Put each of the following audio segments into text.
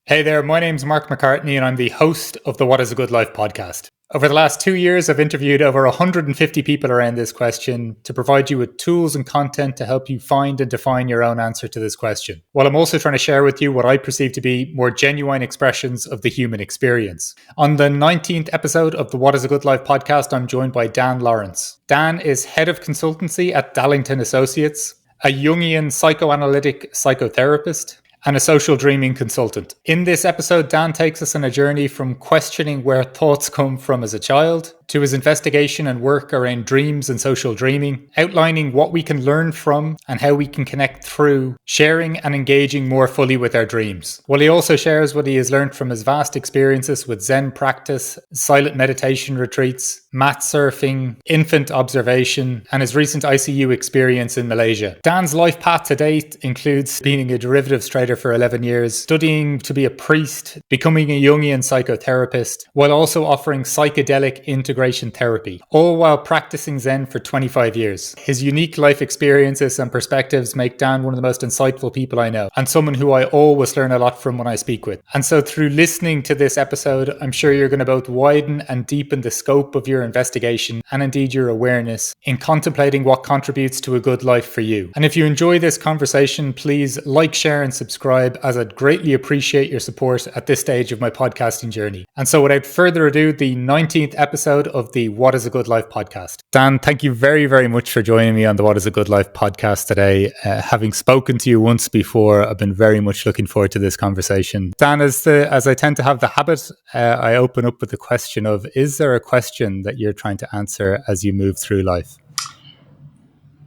Hey there, my name's Mark McCartney and I'm the host of the What is a Good Life podcast. Over the last 2 years, I've interviewed over 150 people around this question to provide you with tools and content to help you find and define your own answer to this question, while I'm also trying to share with you what I perceive to be more genuine expressions of the human experience. On the 19th episode of the What is a Good Life podcast, I'm joined by Dan Lawrence. Dan is head of consultancy at Dallington Associates, a Jungian psychoanalytic psychotherapist, and a social dreaming consultant. In this episode, Dan takes us on a journey from questioning where thoughts come from as a child to his investigation and work around dreams and social dreaming, outlining what we can learn from and how we can connect through sharing and engaging more fully with our dreams. While he also shares what he has learned from his vast experiences with Zen practice, silent meditation retreats, mat surfing, infant observation, and his recent ICU experience in Malaysia. Dan's life path to date includes being a derivatives trader for 11 years, studying to be a priest, becoming a Jungian psychotherapist, while also offering psychedelic integration therapy, all while practicing Zen for 25 years. His unique life experiences and perspectives make Dan one of the most insightful people I know, and someone who I always learn a lot from when I speak with. And so through listening to this episode, I'm sure you're going to both widen and deepen the scope of your investigation and indeed your awareness in contemplating what contributes to a good life for you. And if you enjoy this conversation, please like, share, and subscribe, as I'd greatly appreciate your support at this stage of my podcasting journey. And so without further ado, the 19th episode of the What is a Good Life podcast. Dan, thank you very, very much for joining me on the What is a Good Life podcast today. Having spoken to you once before, I've been very much looking forward to this conversation. Dan, as I tend to have the habit, I open up with the question of, is there a question that you're trying to answer as you move through life?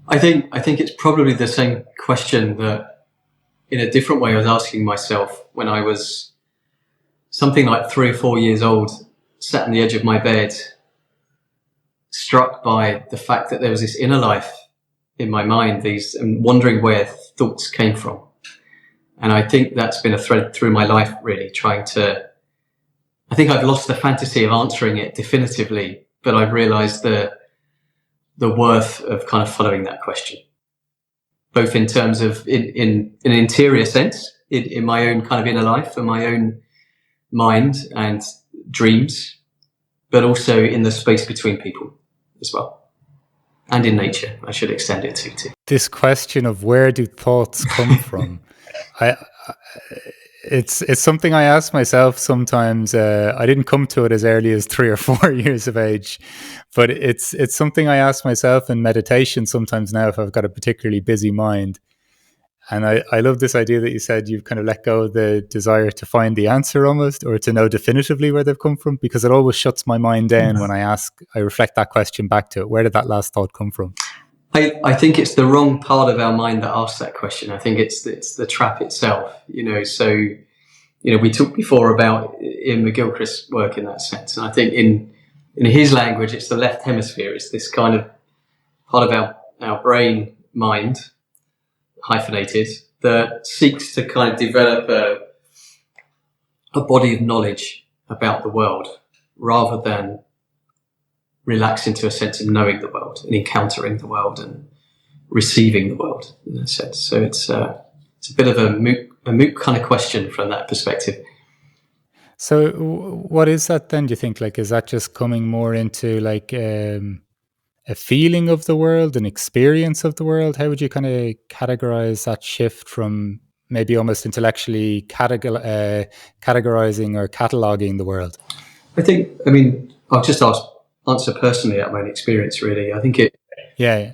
I think it's probably the same question that, in a different way, I was asking myself when I was something like 3 or 4 years old, sat on the edge of my bed, struck by the fact that there was this inner life in my mind, and wondering where thoughts came from. And I think that's been a thread through my life, really, I think I've lost the fantasy of answering it definitively, but I've realized the worth of kind of following that question, both in terms of in an interior sense, in my own kind of inner life and my own mind and dreams, but also in the space between people as well. And in nature, I should extend it to. This question of where do thoughts come from? It's something I ask myself sometimes. I didn't come to it as early as 3 or 4 years of age, but it's something I ask myself in meditation sometimes now if I've got a particularly busy mind. And I love this idea that you said you've kind of let go of the desire to find the answer almost, or to know definitively where they've come from, because it always shuts my mind down when I reflect that question back to it. Where did that last thought come from? I think it's the wrong part of our mind that asks that question. I think it's the trap itself, So, we talked before about Ian McGilchrist's work in that sense. And I think in his language, it's the left hemisphere. It's this kind of part of our brain, mind, hyphenated, that seeks to kind of develop a body of knowledge about the world rather than relax into a sense of knowing the world and encountering the world and receiving the world in that sense. So it's a bit of a moot kind of question from that perspective. So what is that then, do you think? Like, is that just coming more into like a feeling of the world, an experience of the world? How would you kind of categorize that shift from maybe almost intellectually categorizing or cataloging the world? I'll just answer personally at my own experience, really. I think Yeah.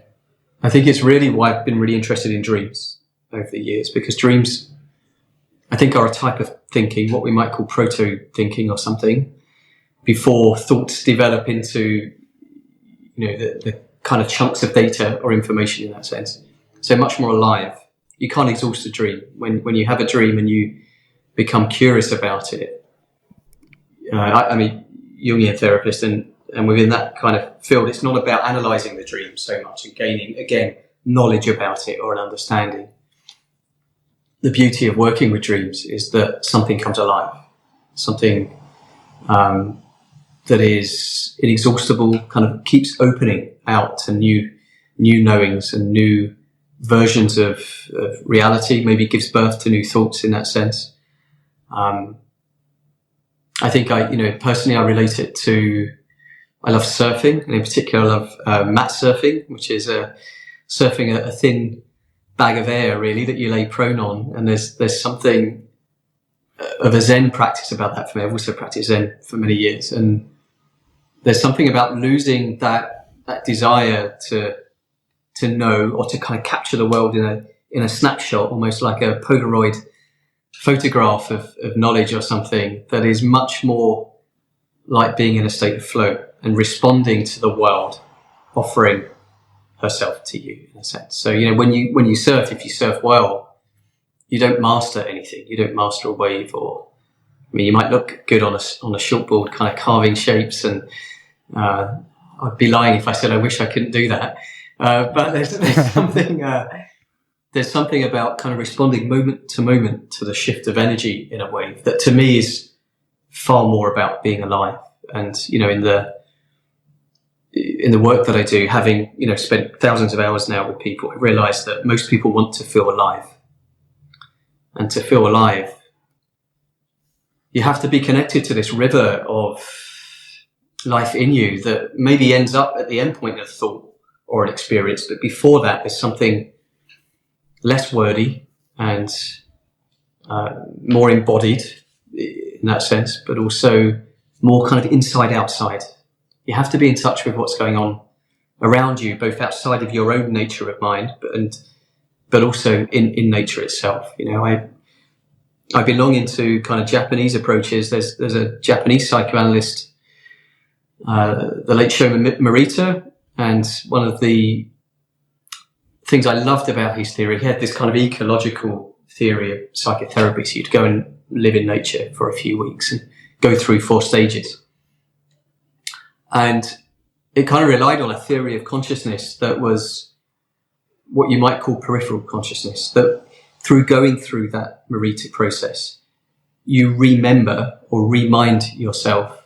I think it's really why I've been really interested in dreams over the years, because dreams, I think, are a type of thinking, what we might call proto-thinking or something, before thoughts develop into, the kind of chunks of data or information in that sense. So much more alive. You can't exhaust a dream. When you have a dream and you become curious about it, Jungian therapist, and within that kind of field, it's not about analysing the dream so much and gaining, again, knowledge about it or an understanding. The beauty of working with dreams is that something comes alive, something that is inexhaustible, kind of keeps opening out to new knowings and new versions of reality, maybe gives birth to new thoughts in that sense. I think personally, I relate it to, I love surfing, and in particular, I love mat surfing, which is surfing a thin bag of air, really, that you lay prone on. And there's something of a Zen practice about that for me. I've also practiced Zen for many years, and there's something about losing that desire to know, or to kind of capture the world in a snapshot, almost like a Polaroid photograph of knowledge or something, that is much more like being in a state of flow and responding to the world offering herself to you, in a sense. So, when you surf, if you surf well, you don't master anything. You don't master a wave, or, you might look good on a shortboard, kind of carving shapes, and I'd be lying if I said I wish I couldn't do that. But there's something about kind of responding moment to moment to the shift of energy in a wave that, to me, is far more about being alive. And, in the work that I do, having, spent thousands of hours now with people, I realize that most people want to feel alive. And to feel alive, you have to be connected to this river of life in you that maybe ends up at the end point of thought or an experience. But before that, there's something less wordy and more embodied in that sense, but also more kind of inside outside. You have to be in touch with what's going on around you, both outside of your own nature of mind, but also in nature itself. I belong into kind of Japanese approaches. There's a Japanese psychoanalyst, the late Shomen Morita, and one of the things I loved about his theory, he had this kind of ecological theory of psychotherapy. So you'd go and live in nature for a few weeks and go through 4 stages. And it kind of relied on a theory of consciousness that was what you might call peripheral consciousness, that through going through that Morita process, you remember or remind yourself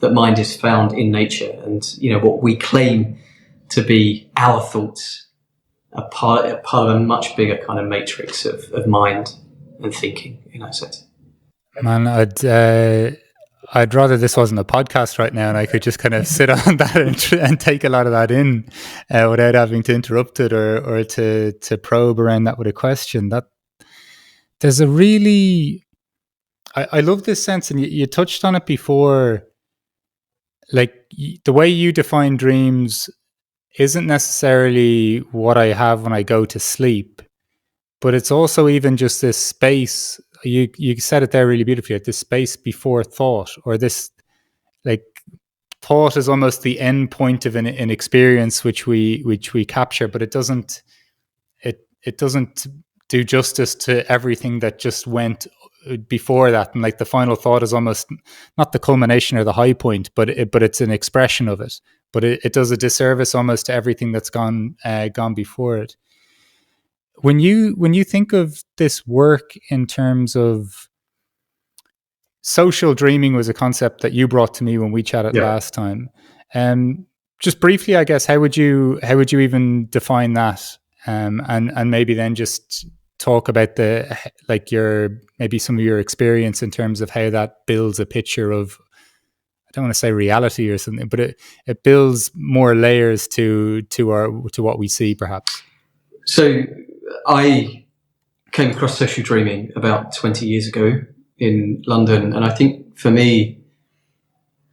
that mind is found in nature. And, what we claim to be our thoughts are part of a much bigger kind of matrix of mind and thinking, in that sense. Man, I'd rather this wasn't a podcast right now, and I could just kind of sit on that and take a lot of that in without having to interrupt it or to probe around that with a question. That there's a really, I love this sense, and you touched on it before. Like the way you define dreams isn't necessarily what I have when I go to sleep, but it's also even just this space. You said it there really beautifully, like this space before thought, or this, like, thought is almost the end point of an experience which we capture, but it doesn't do justice to everything that just went before that. And like the final thought is almost not the culmination or the high point, but it's an expression of it. But it does a disservice almost to everything that's gone before it. When you think of this work in terms of social dreaming, was a concept that you brought to me when we chatted last time. Just briefly, I guess, how would you even define that? And maybe then just talk about maybe some of your experience in terms of how that builds a picture of, I don't want to say reality or something, but it builds more layers to what we see, perhaps. So I came across social dreaming about 20 years ago in London, and I think for me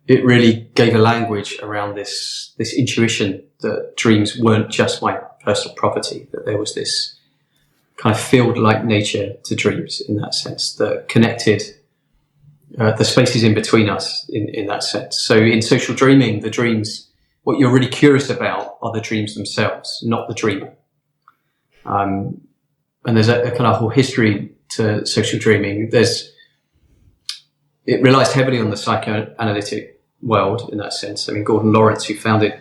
it really gave a language around this intuition that dreams weren't just my personal property, that there was this kind of field-like nature to dreams, in that sense, that connected the spaces in between us in that sense. So in social dreaming, the dreams, what you're really curious about are the dreams themselves, not the dreamer. And there's a kind of whole history to social dreaming. It relies heavily on the psychoanalytic world in that sense. I mean, Gordon Lawrence, who founded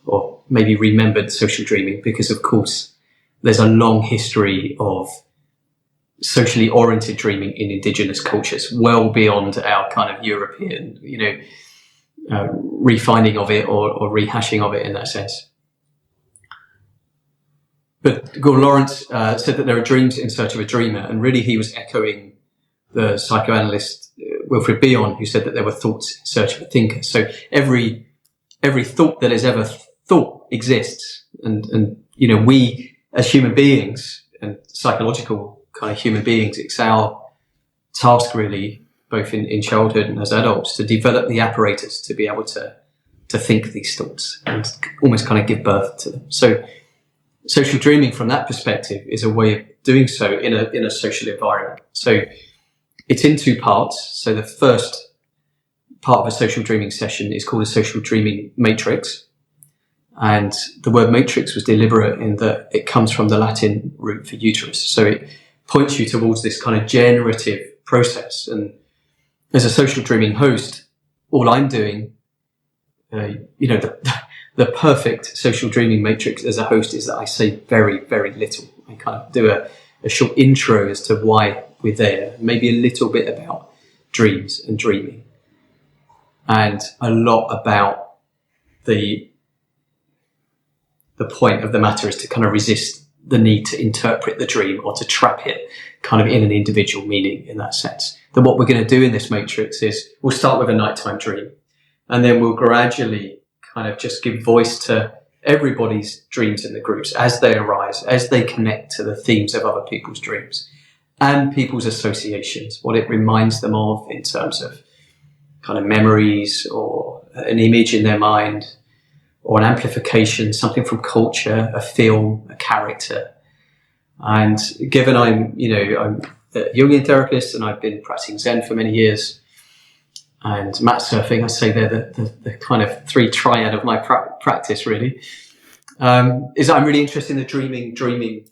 or maybe remembered social dreaming, because of course there's a long history of socially oriented dreaming in indigenous cultures, well beyond our kind of European, refining of it or rehashing of it in that sense. But Gordon Lawrence said that there are dreams in search of a dreamer, and really he was echoing the psychoanalyst Wilfred Bion, who said that there were thoughts in search of a thinker. So every thought that is ever thought exists, and we as human beings and psychological kind of human beings, it's our task really, both in childhood and as adults, to develop the apparatus to be able to think these thoughts and almost kind of give birth to them. So social dreaming from that perspective is a way of doing so in a social environment. So it's in two parts. So the first part of a social dreaming session is called a social dreaming matrix. And the word matrix was deliberate in that it comes from the Latin root for uterus. So it points you towards this kind of generative process. And as a social dreaming host, all I'm doing, the perfect social dreaming matrix as a host is that I say very, very little. I kind of do a short intro as to why we're there, maybe a little bit about dreams and dreaming, and a lot about the point of the matter is to kind of resist the need to interpret the dream or to trap it kind of in an individual meaning in that sense. Then what we're going to do in this matrix is we'll start with a nighttime dream, and then we'll gradually kind of just give voice to everybody's dreams in the groups as they arise, as they connect to the themes of other people's dreams and people's associations, what it reminds them of in terms of kind of memories or an image in their mind or an amplification, something from culture, a film, a character. And given I'm a Jungian therapist and I've been practicing Zen for many years, and mat surfing, I say they're the kind of three triad of my practice really, is I'm really interested in the dreaming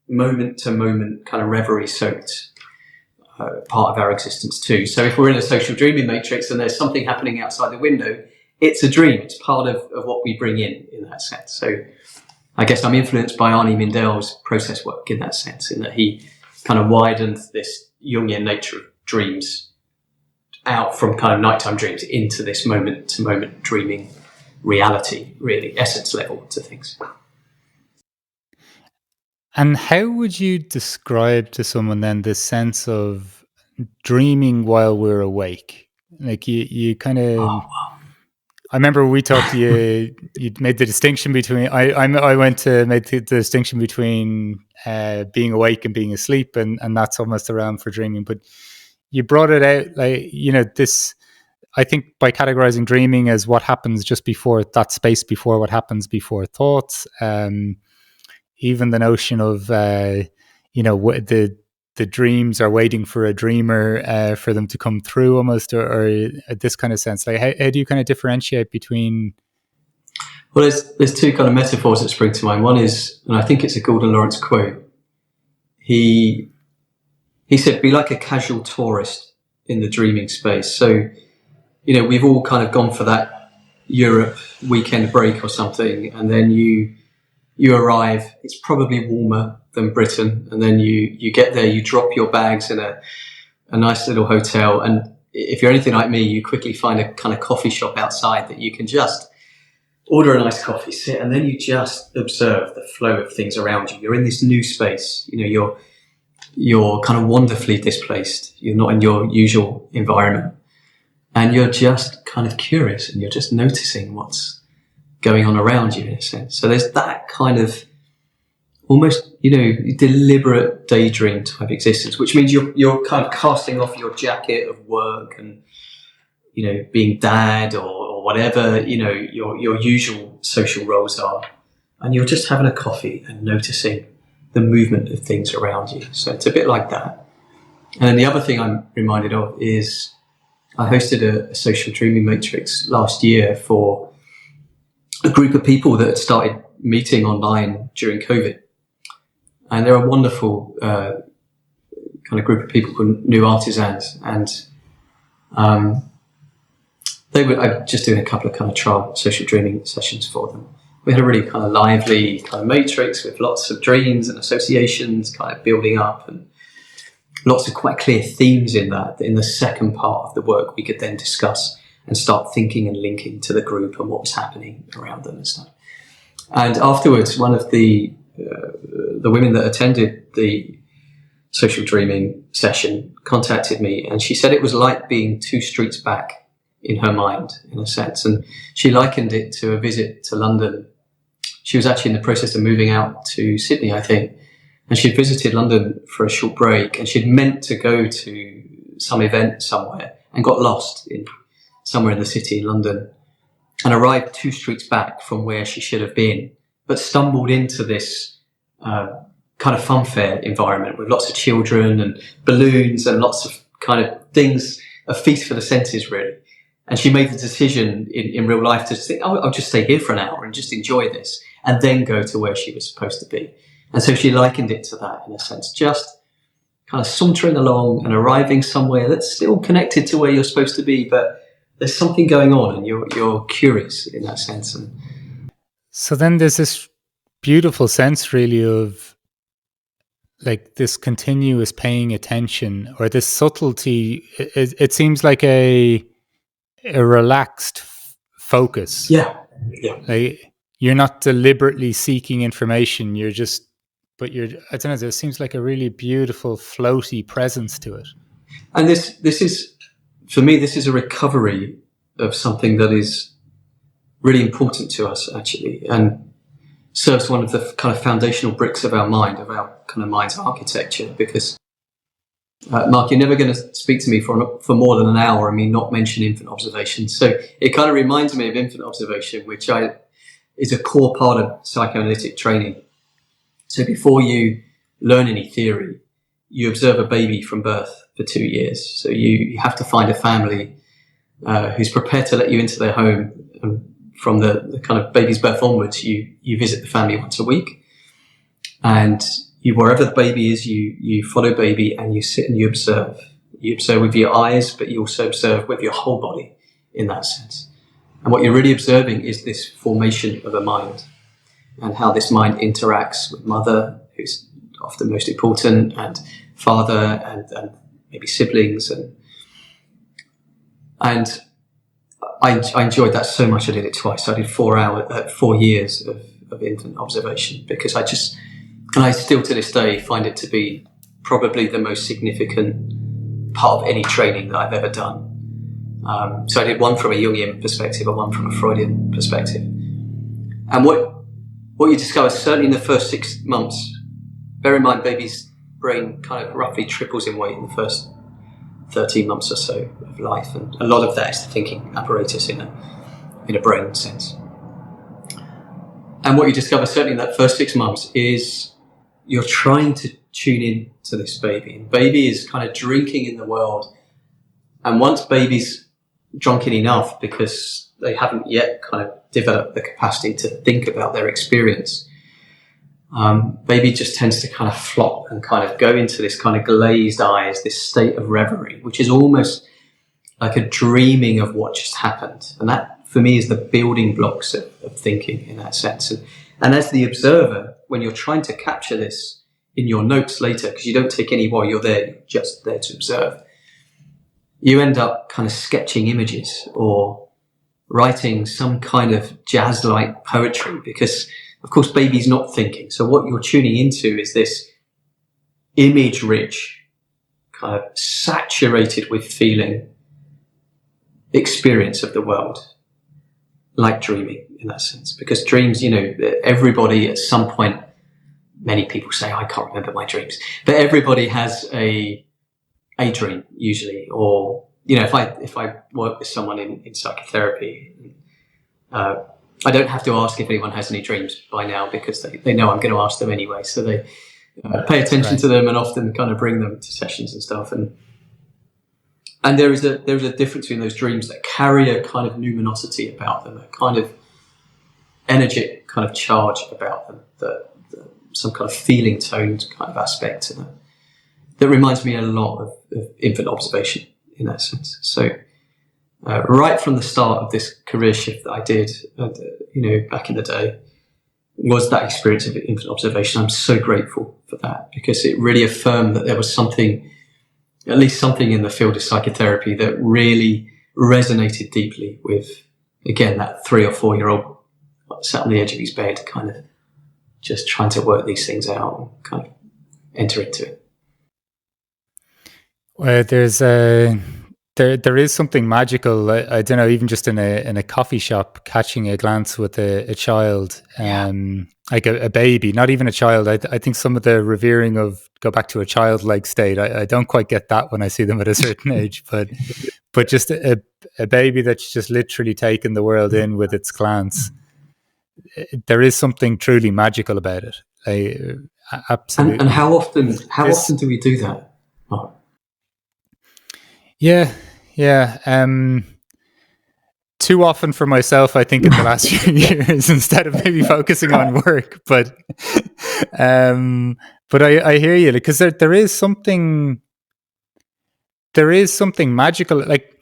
moment to moment kind of reverie soaked part of our existence too. So if we're in a social dreaming matrix and there's something happening outside the window, it's a dream. It's part of what we bring in that sense. So I guess I'm influenced by Arnie Mindell's process work in that sense, in that he kind of widened this Jungian nature of dreams out from kind of nighttime dreams into this moment to moment dreaming reality, really essence level to things. And how would you describe to someone then this sense of dreaming while we're awake? Like you kind of, I remember we talked to you, you made the distinction between, I went to make the distinction between being awake and being asleep, and that's almost around for dreaming. But you brought it out like, this, I think by categorizing dreaming as what happens just before that space, before what happens before thoughts, even the notion of, the dreams are waiting for a dreamer for them to come through almost, or this kind of sense. Like, how do you kind of differentiate between? Well, there's two kind of metaphors that spring to mind. One is, and I think it's a Gordon Lawrence quote, he said, be like a casual tourist in the dreaming space. So, we've all kind of gone for that Europe weekend break or something, and then you arrive, it's probably warmer than Britain, and then you get there, you drop your bags in a nice little hotel, and if you're anything like me, you quickly find a kind of coffee shop outside that you can just order a nice coffee, sit, and then you just observe the flow of things around you. You're in this new space, you're kind of wonderfully displaced, you're not in your usual environment, and you're just kind of curious, and you're just noticing what's going on around you in a sense. So there's that kind of almost, deliberate daydream type existence, which means you're kind of casting off your jacket of work and, being dad or whatever, your usual social roles are. And you're just having a coffee and noticing the movement of things around you. So it's a bit like that. And then the other thing I'm reminded of is I hosted a social dreaming matrix last year for a group of people that had started meeting online during COVID. And they're a wonderful kind of group of people called New Artisans. And I'm just doing a couple of kind of trial social dreaming sessions for them. We had a really kind of lively kind of matrix with lots of dreams and associations kind of building up, and lots of quite clear themes in that in the second part of the work we could then discuss and start thinking and linking to the group and what was happening around them and stuff. And afterwards, one of the women that attended the social dreaming session, contacted me, and she said it was like being 2 streets back in her mind, in a sense. And she likened it to a visit to London. She was actually in the process of moving out to Sydney, I think, and she'd visited London for a short break, and she'd meant to go to some event somewhere and got lost in somewhere in the city in London and arrived 2 streets back from where she should have been, but stumbled into this kind of funfair environment with lots of children and balloons and lots of kind of things, a feast for the senses, really. And she made the decision in real life to think, oh, I'll just stay here for an hour and just enjoy this, and then go to where she was supposed to be. And so she likened it to that, in a sense, just kind of sauntering along and arriving somewhere that's still connected to where you're supposed to be, but there's something going on and you're curious in that sense. And so then there's this beautiful sense really of like this continuous paying attention, or this subtlety. It seems like a relaxed focus. Yeah. Like you're not deliberately seeking information. I don't know, there seems like a really beautiful floaty presence to it. And this is, for me, this is a recovery of something that is really important to us, actually, and serves one of the kind of foundational bricks of our mind, of our kind of mind's architecture. Because, Mark, you're never going to speak to me for more than an hour and me not mention infant observation. So it kind of reminds me of infant observation, which is a core part of psychoanalytic training. So before you learn any theory, you observe a baby from birth for 2 years. So you have to find a family who's prepared to let you into their home. And from the kind of baby's birth onwards, you visit the family once a week. And wherever the baby is, you follow baby and you sit and you observe. You observe with your eyes, but you also observe with your whole body in that sense. And what you're really observing is this formation of a mind, and how this mind interacts with mother, who's often most important, and father, and maybe siblings. And I enjoyed that so much I did it twice. I did 4 years of infant observation, because I still to this day find it to be probably the most significant part of any training that I've ever done. So I did one from a Jungian perspective and one from a Freudian perspective. And what you discover, certainly in the first 6 months, bear in mind baby's brain kind of roughly triples in weight in the first 13 months or so of life, and a lot of that is the thinking apparatus in a brain sense. And what you discover, certainly in that first 6 months, is you're trying to tune in to this baby. And baby is kind of drinking in the world. And once baby's drunken enough, because they haven't yet kind of developed the capacity to think about their experience, baby just tends to kind of flop and kind of go into this kind of glazed eyes, this state of reverie, which is almost like a dreaming of what just happened. And that, for me, is the building blocks of thinking in that sense. And as the observer, when you're trying to capture this in your notes later, because you don't take any while you're there, you're just there to observe, you end up kind of sketching images or writing some kind of jazz-like poetry, because of course, baby's not thinking. So what you're tuning into is this image-rich, kind of saturated with feeling experience of the world, like dreaming in that sense. Because dreams, everybody at some point, many people say, I can't remember my dreams, but everybody has a dream usually. Or, if I work with someone in psychotherapy, I don't have to ask if anyone has any dreams by now, because they know I'm going to ask them anyway. So they pay attention to them and often kind of bring them to sessions and stuff. And there is a difference between those dreams that carry a kind of numinosity about them, a kind of energetic kind of charge about them, some kind of feeling toned kind of aspect to them, that reminds me a lot of infant observation in that sense. So right from the start of this career shift that I did, back in the day, was that experience of infant observation. I'm so grateful for that, because it really affirmed that there was something, at least something in the field of psychotherapy, that really resonated deeply with, again, that 3 or 4 year old sat on the edge of his bed, kind of just trying to work these things out and kind of enter into it. There's a there is something magical. I don't know, even just in a coffee shop, catching a glance with a child, like a baby, not even a child. I think some of the revering of go back to a childlike state. I don't quite get that when I see them at a certain age, but just a baby that's just literally taken the world in with its glance. There is something truly magical about it. Absolutely. And how often do we do that? Oh. Yeah. Too often for myself, I think, in the last few years, instead of maybe focusing on work. But I hear you, because there is something magical. Like,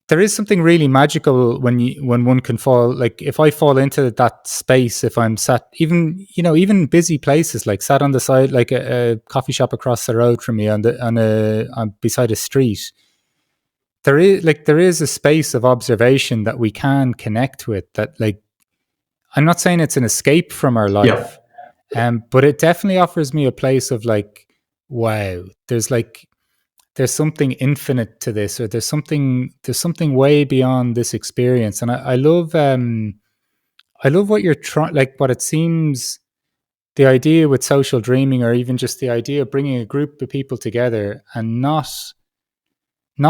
there is something really magical when one can fall. Like, if I fall into that space, if I'm sat, even busy places, like sat on the side, like a coffee shop across the road from me on beside a street. There is a space of observation that we can connect with. That, like, I'm not saying it's an escape from our life, but it definitely offers me a place of, like, wow, there's something infinite to this, or there's something way beyond this experience. And I love what you're trying, like, what it seems, the idea with social dreaming, or even just the idea of bringing a group of people together and not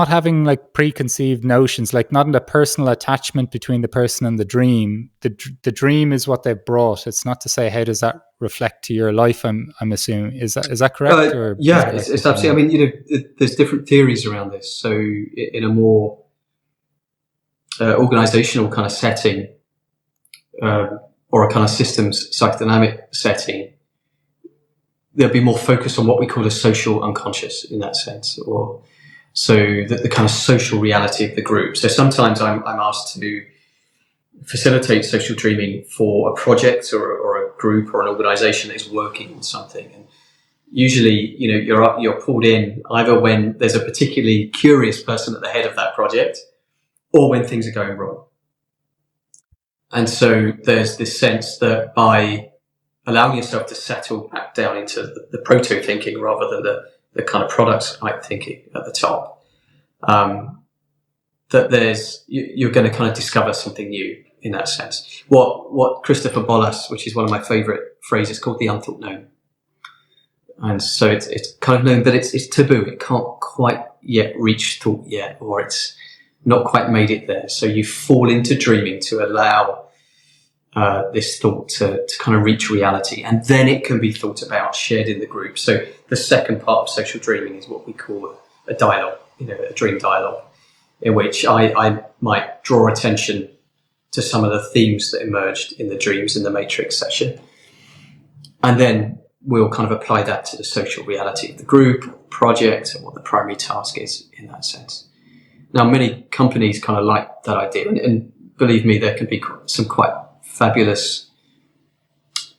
having, like, preconceived notions, like not in a personal attachment between the person and the dream. The dream is what they've brought. It's not to say, how does that reflect to your life? I'm assuming, is that correct? Or yeah, it's absolutely. I mean, there's different theories around this. So in a more organizational kind of setting, or a kind of systems psychodynamic setting, there'll be more focus on what we call a social unconscious, in that sense, or so the kind of social reality of the group. So sometimes I'm asked to facilitate social dreaming for a project or a group or an organization that is working on something. And usually, you're pulled in either when there's a particularly curious person at the head of that project, or when things are going wrong. And so there's this sense that by allowing yourself to settle back down into the proto thinking rather than the kind of products type thinking at the top, that you're going to kind of discover something new in that sense. What Christopher Bollas, which is one of my favorite phrases, called the unthought known. And so it's kind of known that it's taboo. It can't quite yet reach thought yet, or it's not quite made it there. So you fall into dreaming to allow this thought to kind of reach reality, and then it can be thought about, shared in the group. So the second part of social dreaming is what we call a dialogue, a dream dialogue, in which I might draw attention to some of the themes that emerged in the dreams in the matrix session, and then we'll kind of apply that to the social reality of the group, project, and what the primary task is in that sense. Now, many companies kind of like that idea, and believe me, there can be some quite fabulous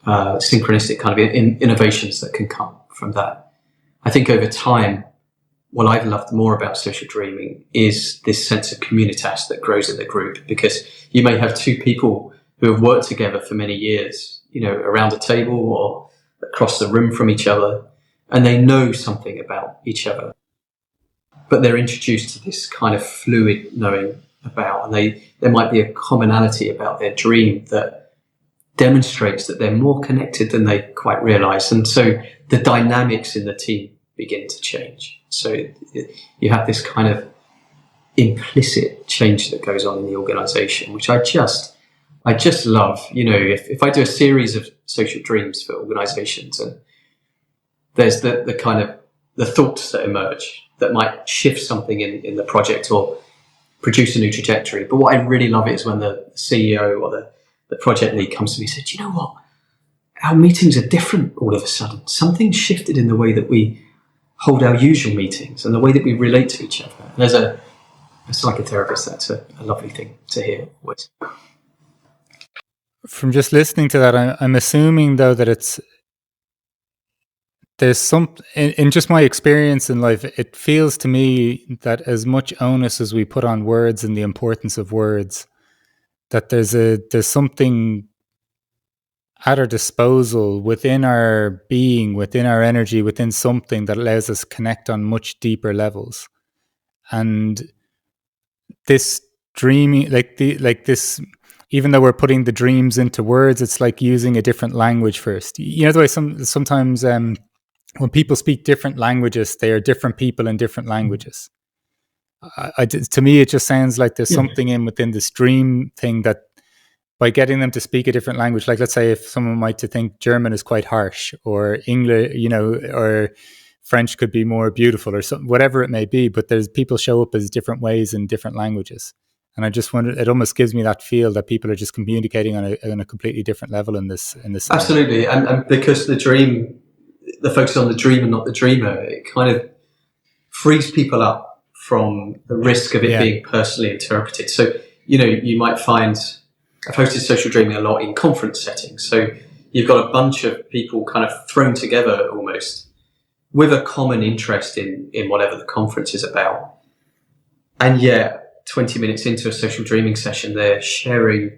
synchronistic kind of innovations that can come from that. I think over time, what I've loved more about social dreaming is this sense of communitas that grows in the group, because you may have two people who have worked together for many years, around a table or across the room from each other, and they know something about each other, but they're introduced to this kind of fluid knowing about, and there might be a commonality about their dream that demonstrates that they're more connected than they quite realize. And so the dynamics in the team begin to change. So you have this kind of implicit change that goes on in the organization, which I just love. If I do a series of social dreams for organizations, and there's the kind of the thoughts that emerge that might shift something in the project or produce a new trajectory. But what I really love is when the CEO or the project lead comes to me and says, "You know what? Our meetings are different all of a sudden. Something's shifted in the way that we hold our usual meetings and the way that we relate to each other." And as a psychotherapist, that's a lovely thing to hear. From just listening to that, I'm assuming, though, that there's some, in just my experience in life, it feels to me that as much onus as we put on words and the importance of words, that there's something at our disposal, within our being, within our energy, within something that allows us to connect on much deeper levels. And this dreaming, like this, even though we're putting the dreams into words, it's like using a different language first. You know, the way sometimes when people speak different languages, they are different people in different languages. To me, it just sounds like there's something within this dream thing that by getting them to speak a different language, like let's say if someone might to think German is quite harsh, or English, you know, or French could be more beautiful, or something, whatever it may be, but there's people show up as different ways in different languages. And I just wonder, it almost gives me that feel that people are just communicating on a completely different level in this. Absolutely. And because the focus on the dream and not the dreamer, it kind of frees people up from the risk of it being personally interpreted. So, you know, you might find, I've hosted social dreaming a lot in conference settings. So you've got a bunch of people kind of thrown together almost with a common interest in whatever the conference is about. And yet 20 minutes into a social dreaming session, they're sharing,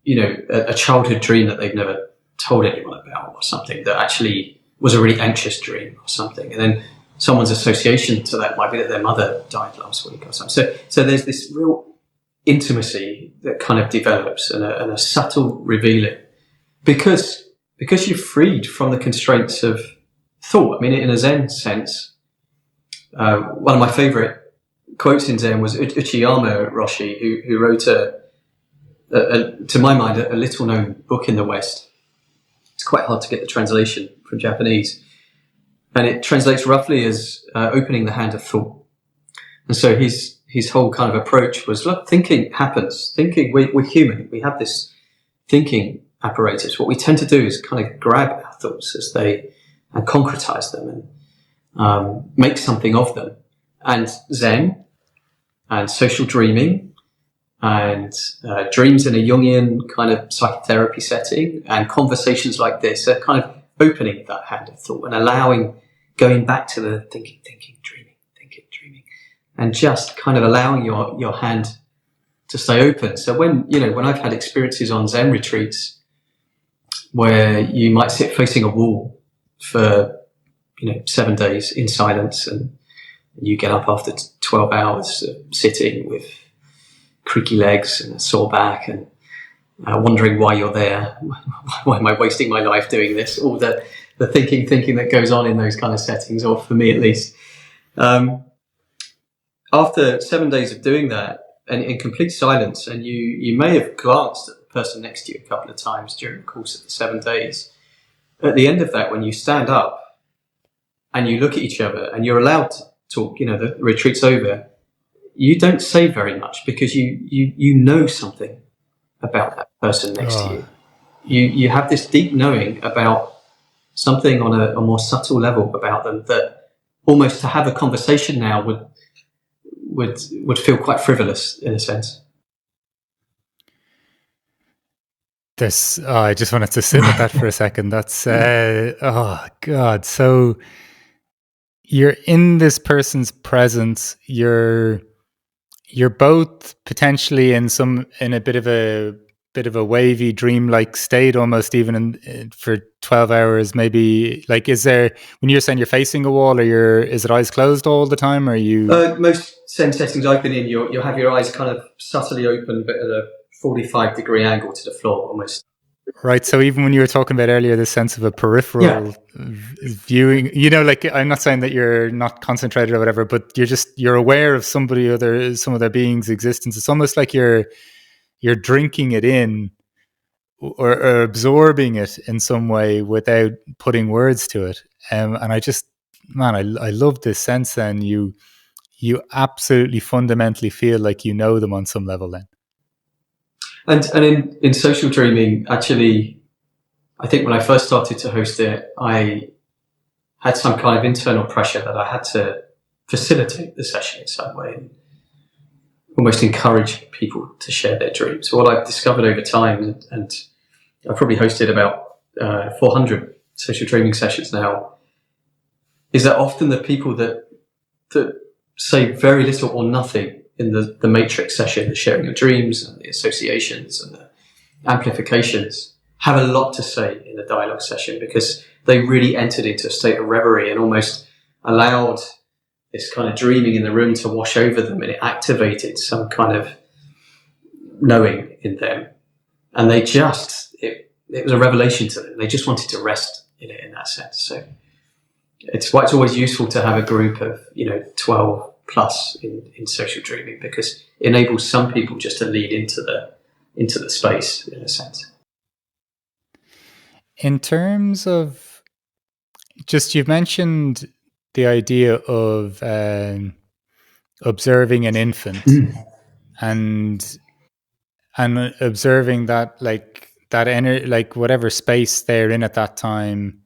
you know, a childhood dream that they've never told anyone about, or something that actually was a really anxious dream or something. And then someone's association to that might be that their mother died last week or something. So there's this real intimacy that kind of develops, and a subtle revealing, because you're freed from the constraints of thought. I mean, in a Zen sense, one of my favorite quotes in Zen was Uchiyama Roshi, who wrote to my mind, a little known book in the West. It's quite hard to get the translation from Japanese, and it translates roughly as opening the hand of thought. And so his whole kind of approach was, look, thinking happens. Thinking, we're human. We have this thinking apparatus. What we tend to do is kind of grab our thoughts and concretize them and make something of them. And Zen and social dreaming and dreams in a Jungian kind of psychotherapy setting and conversations like this are kind of opening that hand of thought and going back to the thinking, dreaming, and just kind of allowing your hand to stay open. So when I've had experiences on Zen retreats where you might sit facing a wall for, 7 days in silence, and you get up after 12 hours sitting with creaky legs and a sore back and wondering why you're there. Why am I wasting my life doing this? All the thinking that goes on in those kind of settings, or for me at least. After 7 days of doing that and in complete silence, and you may have glanced at the person next to you a couple of times during the course of the 7 days, at the end of that, when you stand up and you look at each other and you're allowed to talk, the retreat's over, you don't say very much because you know something about that person next to you. You have this deep knowing about something on a more subtle level about them, that almost to have a conversation now would feel quite frivolous in a sense. I just wanted to sit with that for a second. That's oh God. So you're in this person's presence. You're both potentially in a bit of a wavy dreamlike state, almost even for 12 hours, maybe. Like, is there, when you're saying you're facing a wall, is it eyes closed all the time? Or are you? Most Zen settings I've been in, you'll have your eyes kind of subtly open, but at a 45-degree angle to the floor almost. Right. So even when you were talking about earlier, this sense of a peripheral viewing, like, I'm not saying that you're not concentrated or whatever, but you're aware of some of their being's existence. It's almost like you're drinking it in or absorbing it in some way without putting words to it. And I just, man, I love this sense. Then you absolutely fundamentally feel like you know them on some level then. And in social dreaming, actually, I think when I first started to host it, I had some kind of internal pressure that I had to facilitate the session in some way and almost encourage people to share their dreams. What I've discovered over time, and I've probably hosted about 400 social dreaming sessions now, is that often the people that say very little or nothing in the matrix session, the sharing of dreams and the associations and the amplifications, have a lot to say in a dialogue session, because they really entered into a state of reverie and almost allowed this kind of dreaming in the room to wash over them, and it activated some kind of knowing in them. And they just, it was a revelation to them. They just wanted to rest in it in that sense. So it's why it's always useful to have a group of, 12 plus in social dreaming, because it enables some people just to lead into the space in a sense. In terms of you've mentioned the idea of observing an infant and observing that, like that like whatever space they're in at that time.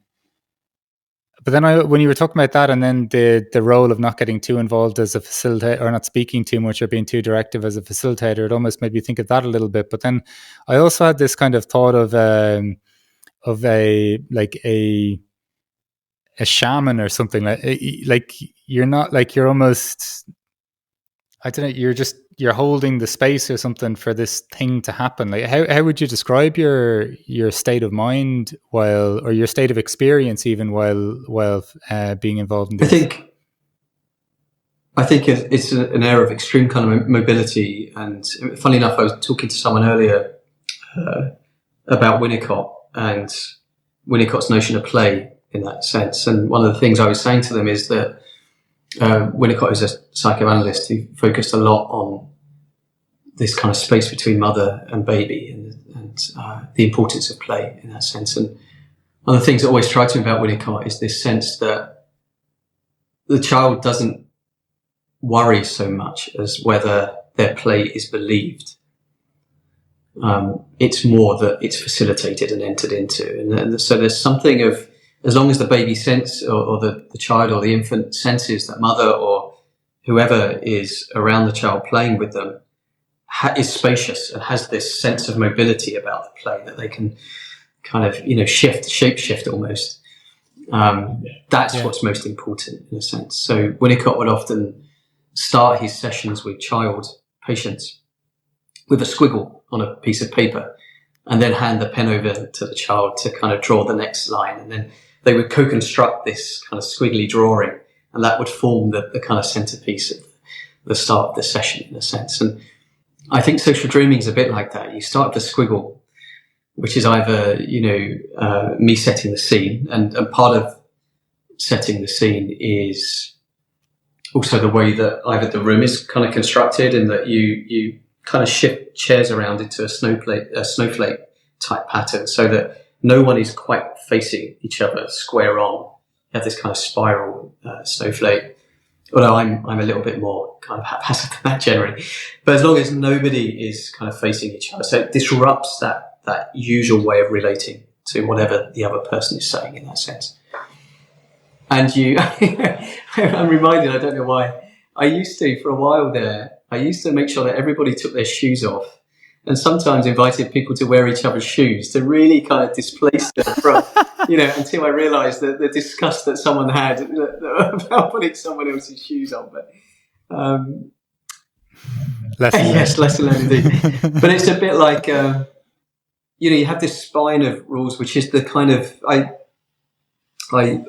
But then when you were talking about that, and then the role of not getting too involved as a facilitator, or not speaking too much or being too directive as a facilitator, it almost made me think of that a little bit. But then I also had this kind of thought of a shaman or something, like you're not, like you're almost, I don't know, you're holding the space or something for this thing to happen. Like how would you describe your state of mind or your state of experience even while being involved in this? I think it's an area of extreme kind of mobility. And funnily enough, I was talking to someone earlier about Winnicott and Winnicott's notion of play in that sense. And one of the things I was saying to them is that Winnicott is a psychoanalyst who focused a lot on this kind of space between mother and baby and the importance of play in that sense. And one of the things that always strikes me about Winnicott is this sense that the child doesn't worry so much as whether their play is believed. It's more that it's facilitated and entered into. And so there's something of, as long as the baby or the child or the infant senses that mother or whoever is around the child playing with them is spacious and has this sense of mobility about the play, that they can kind of, shape shift almost. That's what's most important in a sense. So Winnicott would often start his sessions with child patients with a squiggle on a piece of paper, and then hand the pen over to the child to kind of draw the next line. And then they would co-construct this kind of squiggly drawing, and that would form the kind of centerpiece of the start of the session in a sense. And I think social dreaming is a bit like that. You start with a squiggle, which is either, me setting the scene, and part of setting the scene is also the way that either the room is kind of constructed, and that you kind of shift chairs around into a snowflake type pattern, so that no one is quite facing each other square on. You have this kind of spiral snowflake. Although I'm a little bit more kind of haphazard than that generally, but as long as nobody is kind of facing each other, so it disrupts that usual way of relating to whatever the other person is saying in that sense. And I'm reminded, I don't know why, I used to, for a while there, I used to make sure that everybody took their shoes off, and sometimes invited people to wear each other's shoes to really kind of displace them from, until I realised that the disgust that someone had about putting someone else's shoes on. But lesson learned indeed. But it's a bit like, you have this spine of rules, which is the kind of, I'm in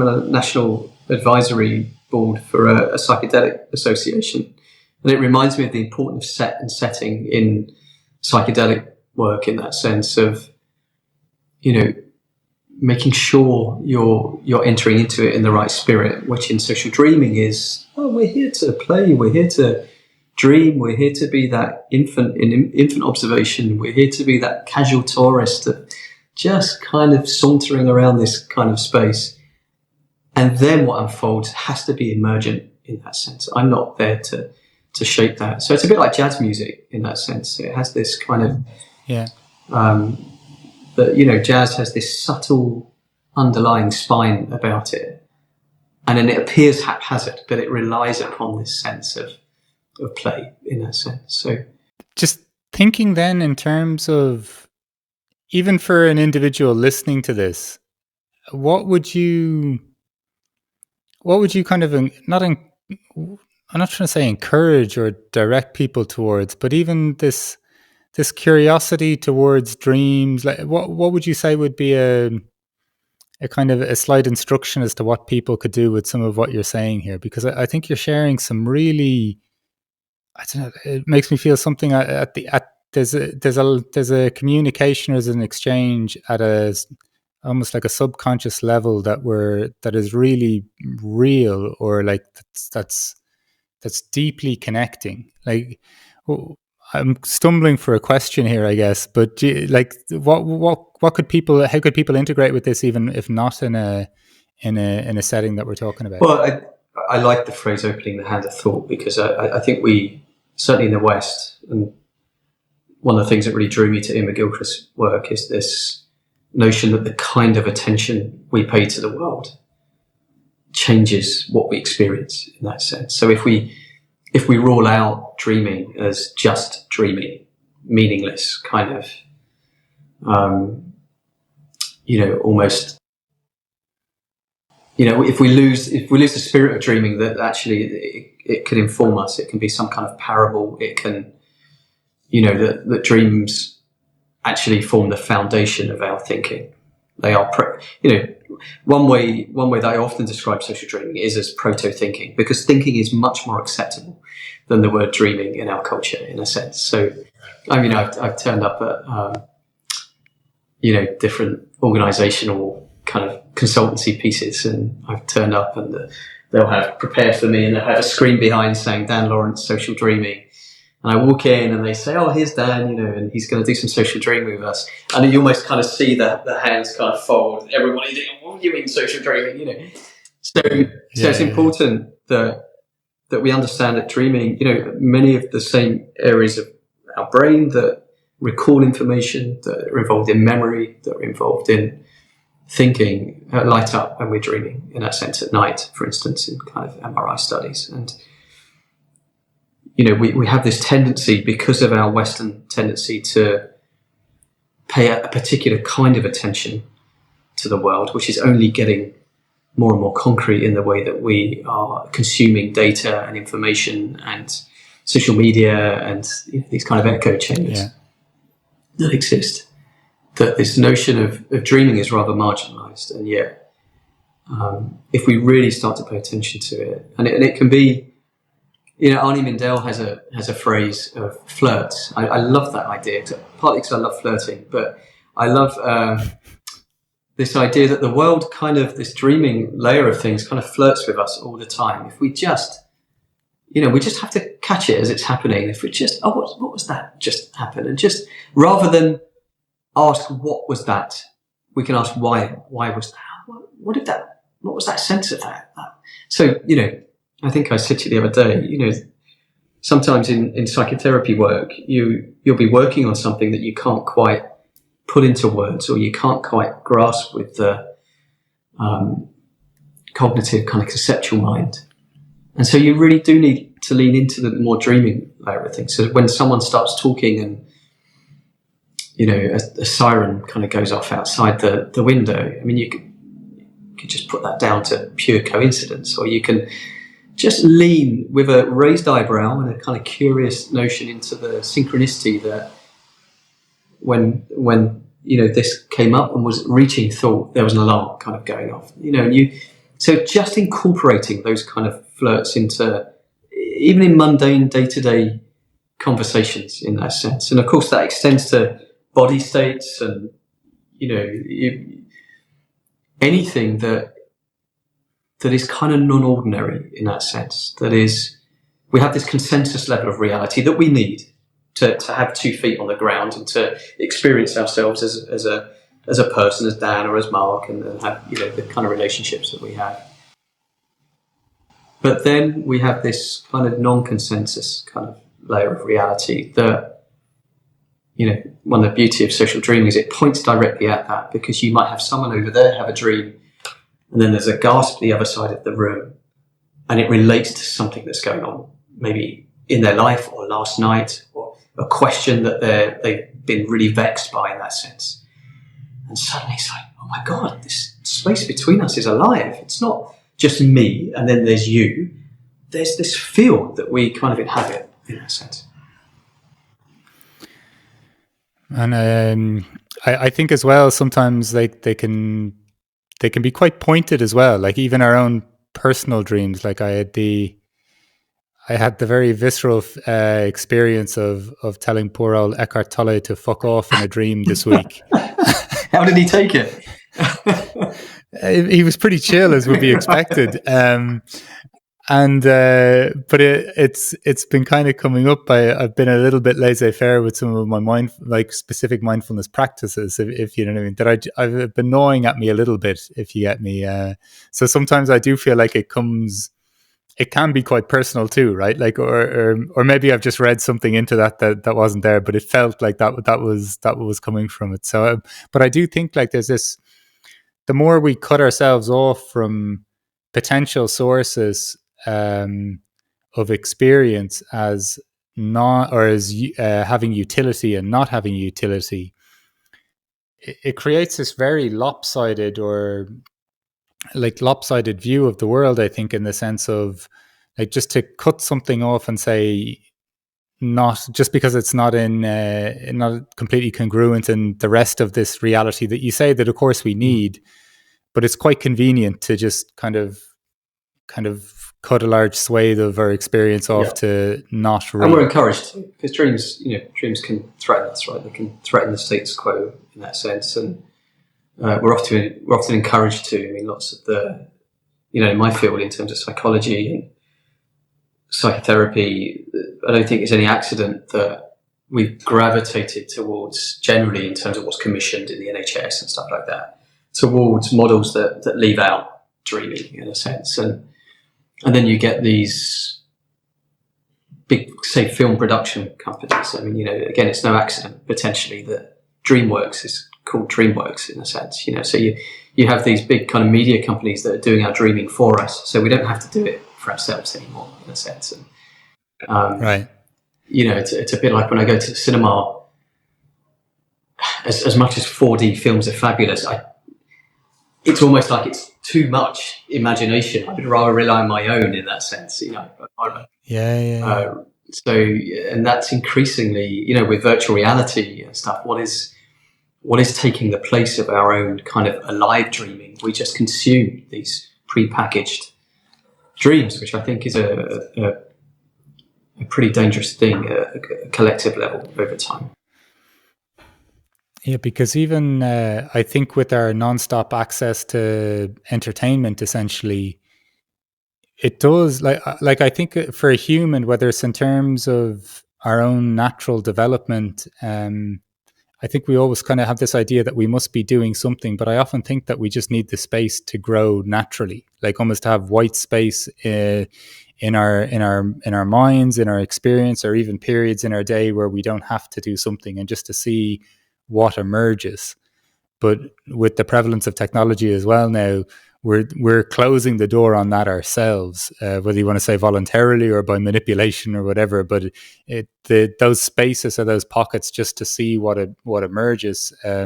a national advisory board for a psychedelic association. And it reminds me of the importance of set and setting in psychedelic work, in that sense of, making sure you're entering into it in the right spirit, which in social dreaming is, we're here to play, we're here to dream, we're here to be that infant in infant observation, we're here to be that casual tourist that just kind of sauntering around this kind of space. And then what unfolds has to be emergent in that sense. I'm not there to shape that. So it's a bit like jazz music in that sense. It has this kind of, jazz has this subtle underlying spine about it. And then it appears haphazard, but it relies upon this sense of play in that sense. So just thinking then in terms of, even for an individual listening to this, what would you kind of, I'm not trying to say encourage or direct people towards, but even this this curiosity towards dreams. Like, what would you say would be a kind of a slight instruction as to what people could do with some of what you're saying here? Because I think you're sharing some really, I don't know, it makes me feel something there's a communication, there's an exchange at a almost like a subconscious level that is really real, or like that's deeply connecting. Like, I'm stumbling for a question here, I guess, but like, what could people, how could people integrate with this, even if not in a setting that we're talking about? Well, I like the phrase "opening the hand of thought," because I think we, certainly in the West, and one of the things that really drew me to Ian McGilchrist's work is this notion that the kind of attention we pay to the world changes what we experience in that sense. So if we rule out dreaming as just dreaming, meaningless kind of, almost, if we lose the spirit of dreaming, that actually it can inform us. It can be some kind of parable. It can, that dreams actually form the foundation of our thinking. They are, one way that I often describe social dreaming is as proto-thinking, because thinking is much more acceptable than the word dreaming in our culture, in a sense. So, I've turned up at, different organizational kind of consultancy pieces, and I've turned up and they'll have prepared for me, and they'll have a screen behind saying Dan Lawrence, social dreaming. And I walk in and they say, "Oh, here's Dan, and he's going to do some social dreaming with us." And you almost kind of see the hands kind of fold. Everybody thinking, "What do you mean social dreaming?" So it's important that we understand that dreaming, many of the same areas of our brain that recall information, that are involved in memory, that are involved in thinking, light up when we're dreaming, in that sense, at night, for instance, in kind of MRI studies. And we have this tendency, because of our Western tendency, to pay a particular kind of attention to the world, which is only getting more and more concrete in the way that we are consuming data and information and social media and these kind of echo chambers that exist. That this notion of dreaming is rather marginalized, and yet if we really start to pay attention to it, and it can be, Arnie Mindell has a phrase of flirts. I love that idea, partly because I love flirting, but I love this idea that the world kind of, this dreaming layer of things kind of flirts with us all the time. If we just, we just have to catch it as it's happening. If we just, what was that just happened? And just, rather than ask what was that, we can ask why was that? What was that sense of that? So, I think I said to you the other day, sometimes in psychotherapy work, you'll be working on something that you can't quite put into words, or you can't quite grasp with the cognitive kind of conceptual mind. And so you really do need to lean into the more dreaming layer of things. So when someone starts talking and, a siren kind of goes off outside the window, I mean, you could just put that down to pure coincidence, or you can just lean with a raised eyebrow and a kind of curious notion into the synchronicity that when this came up and was reaching thought, there was an alarm kind of going off, so just incorporating those kind of flirts into, even in mundane day-to-day conversations, in that sense. And of course that extends to body states and, anything that is kind of non-ordinary, in that sense. That is, we have this consensus level of reality that we need to have 2 feet on the ground and to experience ourselves as a person, as Dan or as Mark, and have, the kind of relationships that we have. But then we have this kind of non-consensus kind of layer of reality that, one of the beauty of social dreaming is it points directly at that, because you might have someone over there have a dream, and then there's a gasp the other side of the room, and it relates to something that's going on, maybe in their life or last night, or a question that they've been really vexed by, in that sense. And suddenly it's like, oh my God, this space between us is alive. It's not just me and then there's you. There's this field that we kind of inhabit, in that sense. And I think as well, sometimes they can be quite pointed as well. Like even our own personal dreams. Like I had the very visceral experience of telling poor old Eckhart Tolle to fuck off in a dream this week. How did he take it? He was pretty chill, as would be expected. And but it's been kind of coming up. I've been a little bit laissez-faire with some of my specific mindfulness practices, if you know what I mean. That I've been gnawing at me a little bit, if you get me. So sometimes I do feel like it can be quite personal too, right? Like, or maybe I've just read something into that wasn't there, but it felt like that was coming from it. So, but I do think like there's this. The more we cut ourselves off from potential sources of experience as not, or as having utility and not having utility, it creates this very lopsided view of the world, I think, in the sense of like just to cut something off and say not just because it's not not completely congruent in the rest of this reality that you say that of course we need, but it's quite convenient to just kind of cut a large swathe of our experience off to not read. And we're encouraged to, because dreams can threaten us, right? They can threaten the status quo in that sense, and we're often encouraged to. I mean, lots of the, in my field in terms of psychology and psychotherapy, I don't think it's any accident that we've gravitated towards, generally in terms of what's commissioned in the NHS and stuff like that, towards models that leave out dreaming in a sense, and then you get these big, say, film production companies. I mean, again, it's no accident potentially that DreamWorks is called DreamWorks in a sense. So you have these big kind of media companies that are doing our dreaming for us, so we don't have to do it for ourselves anymore in a sense. And right. It's a bit like when I go to the cinema. As much as 4D films are fabulous, it's almost like it's too much imagination. I would rather rely on my own in that sense, Yeah. So, and that's increasingly, with virtual reality and stuff, what is taking the place of our own kind of alive dreaming? We just consume these prepackaged dreams, which I think is a pretty dangerous thing at a collective level over time. Yeah, because even I think with our nonstop access to entertainment, essentially, it does like I think for a human, whether it's in terms of our own natural development, I think we always kind of have this idea that we must be doing something, but I often think that we just need the space to grow naturally, like almost to have white space in our minds, in our experience, or even periods in our day where we don't have to do something, and just to see what emerges. But with the prevalence of technology as well now, we're closing the door on that ourselves, whether you want to say voluntarily or by manipulation or whatever. But those spaces or those pockets just to see what emerges. I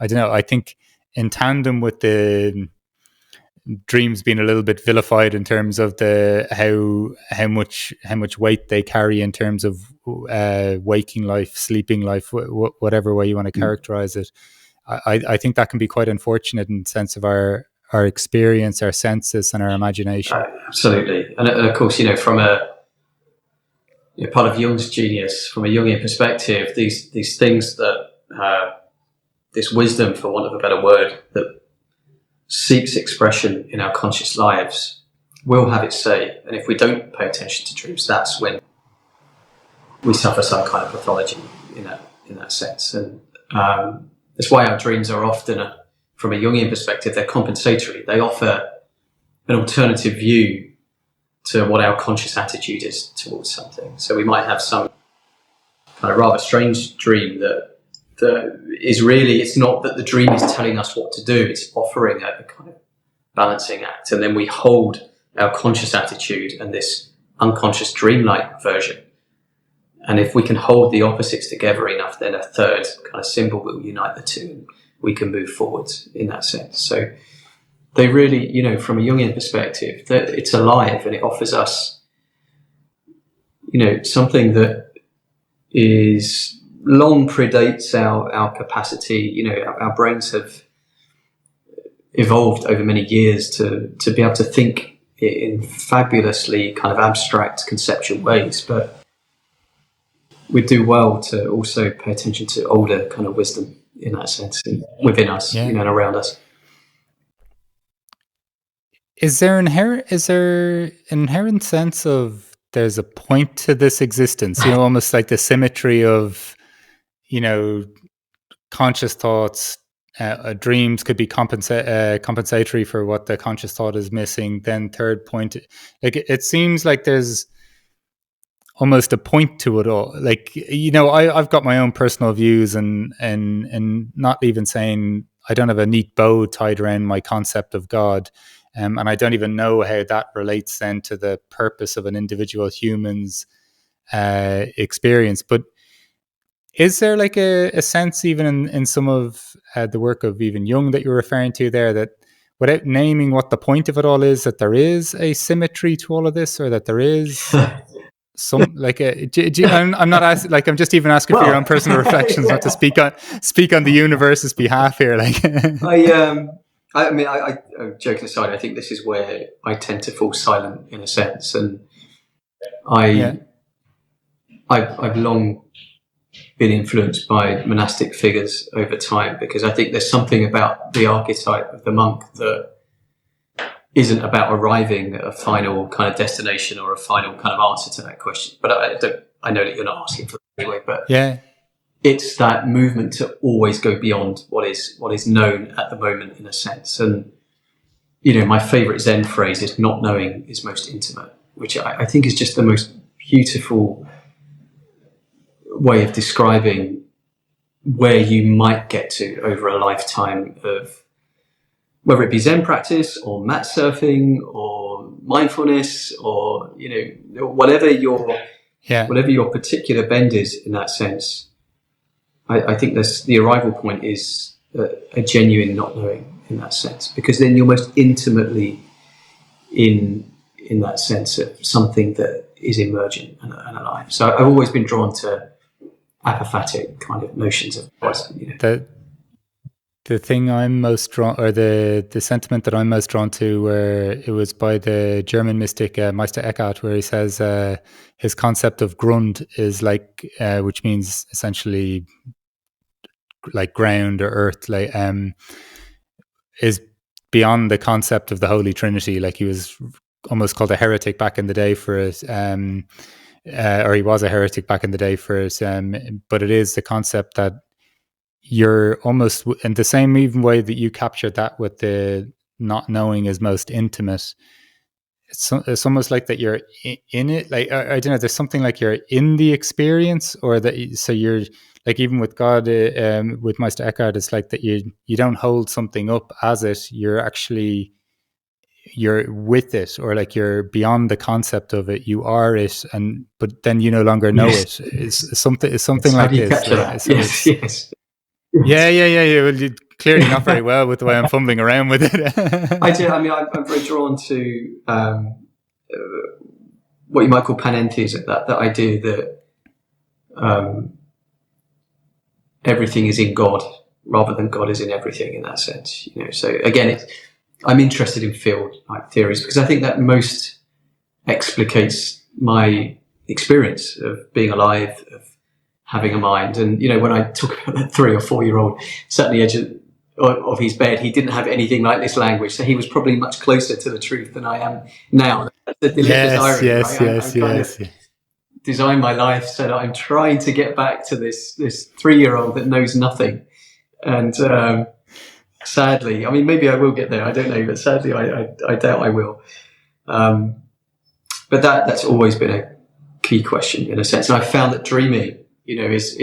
don't know. I think in tandem with the dreams being a little bit vilified in terms of how much weight they carry in terms of waking life, sleeping life, whatever way you want to characterize it. I think that can be quite unfortunate in the sense of our experience, our senses, and our imagination. Absolutely, and of course, from a part of Jung's genius, from a Jungian perspective, these things that this wisdom, for want of a better word, that seeks expression in our conscious lives will have its say, and if we don't pay attention to dreams, that's when we suffer some kind of pathology in that sense. And that's why our dreams are often, from a Jungian perspective, they're compensatory. They offer an alternative view to what our conscious attitude is towards something. So we might have some kind of rather strange dream that is really, it's not that the dream is telling us what to do, it's offering a kind of balancing act. And then we hold our conscious attitude and this unconscious dreamlike version. And if we can hold the opposites together enough, then a third kind of symbol will unite the two and we can move forward in that sense. So they really, from a Jungian perspective, that it's alive and it offers us, something that is long predates our capacity. You know, our brains have evolved over many years to be able to think in fabulously kind of abstract conceptual ways, but we do well to also pay attention to older kind of wisdom in that sense within us, you know, and around us. Is there inherent sense of there's a point to this existence? You know, almost like the symmetry of, you know, conscious thoughts. Dreams could be compensatory for what the conscious thought is missing. Then third point, like it seems like there's almost a point to it all. Like, you know, I've got my own personal views, and not even saying I don't have a neat bow tied around my concept of God. And I don't even know how that relates then to the purpose of an individual human's experience. But is there like a sense even in some of the work of even Jung that you're referring to there, that without naming what the point of it all is, that there is a symmetry to all of this, or that there is some like I'm not asking, like I'm just even asking for your own personal reflections, not to speak on the universe's behalf here. Like I mean, I joking aside, I think this is where I tend to fall silent in a sense, and I've long been influenced by monastic figures over time, because I think there's something about the archetype of the monk that isn't about arriving at a final kind of destination or a final kind of answer to that question. But I know that you're not asking for that anyway, but it's that movement to always go beyond what is known at the moment, in a sense. And, you know, my favorite Zen phrase is "not knowing is most intimate," which I think is just the most beautiful way of describing where you might get to over a lifetime of, whether it be Zen practice or mat surfing or mindfulness, or, you know, whatever your particular bend is in that sense. I think the arrival point is a genuine not knowing in that sense, because then you're most intimately in that sense of something that is emergent and alive. So I've always been drawn to apophatic kind of notions of, you know. The thing I'm most drawn, or the sentiment that I'm most drawn to, where it was by the German mystic Meister Eckhart, where he says his concept of Grund is like, which means essentially like ground or earth, like is beyond the concept of the Holy Trinity. Like, he was almost called a heretic back in the day for it, or he was a heretic back in the day for it. But it is the concept that you're almost in the same even way that you captured that with the not knowing is most intimate. It's almost like that you're in it. Like, I don't know, there's something like you're in the experience, or that so you're like, even with God, with Meister Eckhart, it's like that you don't hold something up as it, you're with it, or like you're beyond the concept of it, you are it, and but then you no longer know it. It's something like this. Like, so yes. Yeah. Well, you clearly not very well with the way I'm fumbling around with it. I do. I mean, I'm very drawn to what you might call panentheism, that idea that everything is in God rather than God is in everything, in that sense. You know. So again, I'm interested in field like theories, because I think that most explicates my experience of being alive, of having a mind. And, you know, when I talk about that 3 or 4 year old sat on the edge of his bed, he didn't have anything like this language, so he was probably much closer to the truth than I am now. That's the delicious irony, right? I kind of design my life so that I'm trying to get back to this 3-year-old that knows nothing. And sadly, I mean, maybe I will get there, I don't know, but sadly I doubt I will. But that's always been a key question, in a sense. And I found that dreaming, you know, is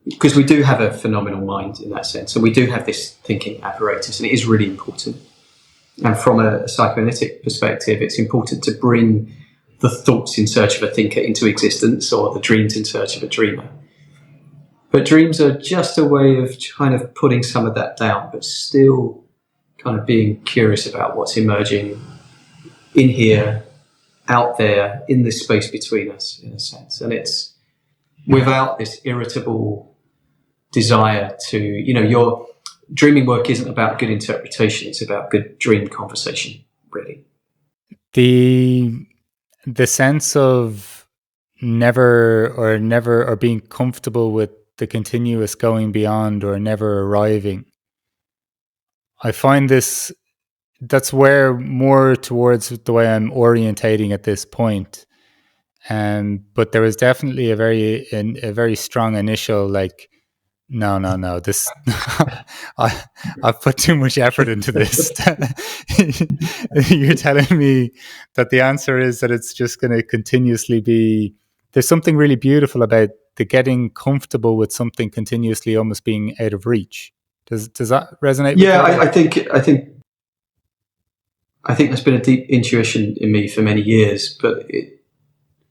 because we do have a phenomenal mind in that sense, and we do have this thinking apparatus, and it is really important. And from a psychoanalytic perspective, it's important to bring the thoughts in search of a thinker into existence, or the dreams in search of a dreamer. But dreams are just a way of kind of putting some of that down, but still kind of being curious about what's emerging in here, out there, in this space between us, in a sense. And it's without this irritable desire to, your dreaming work isn't about good interpretation, it's about good dream conversation, really. The sense of never or being comfortable with the continuous going beyond or never arriving. I find that's where more towards the way I'm orientating at this point. But there was definitely a very strong initial no, this I've put too much effort into this. You're telling me that the answer is that it's just going to continuously be, there's something really beautiful about the getting comfortable with something continuously almost being out of reach. Does that resonate with you? I think there's been a deep intuition in me for many years, but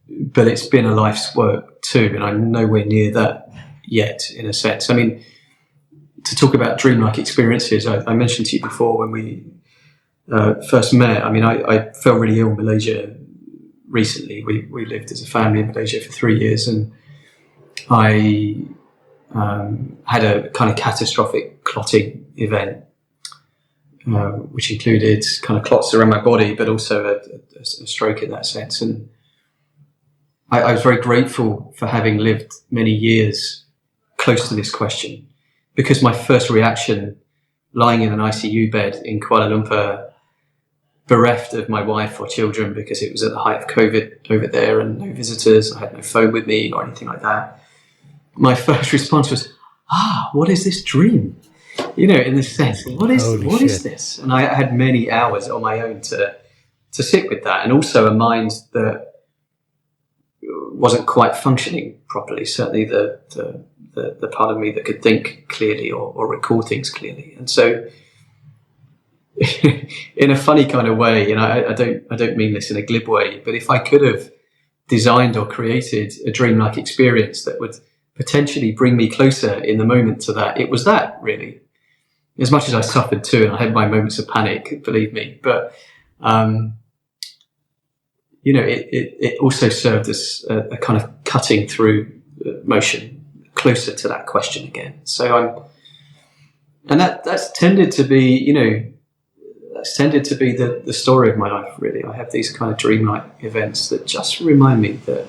it's been a life's work too, and I'm nowhere near that yet, in a sense. I mean, to talk about dreamlike experiences, I mentioned to you before when we first met. I mean, I fell really ill in Malaysia recently. We lived as a family in Malaysia for 3 years, and I had a kind of catastrophic clotting event, which included kind of clots around my body, but also a stroke in that sense. And I was very grateful for having lived many years close to this question, because my first reaction, lying in an ICU bed in Kuala Lumpur, bereft of my wife or children because it was at the height of COVID over there and no visitors, I had no phone with me or anything like that. My first response was, what is this dream? In the sense, what is this? And I had many hours on my own to sit with that, and also a mind that wasn't quite functioning properly. Certainly the part of me that could think clearly or recall things clearly. And so, in a funny kind of way, I don't mean this in a glib way, but if I could have designed or created a dreamlike experience that would potentially bring me closer in the moment to that, it was that, really. As much as I suffered too, and I had my moments of panic, believe me, but it also served as a kind of cutting through motion closer to that question again. So that's tended to be, the story of my life, really. I have these kind of dreamlike events that just remind me that,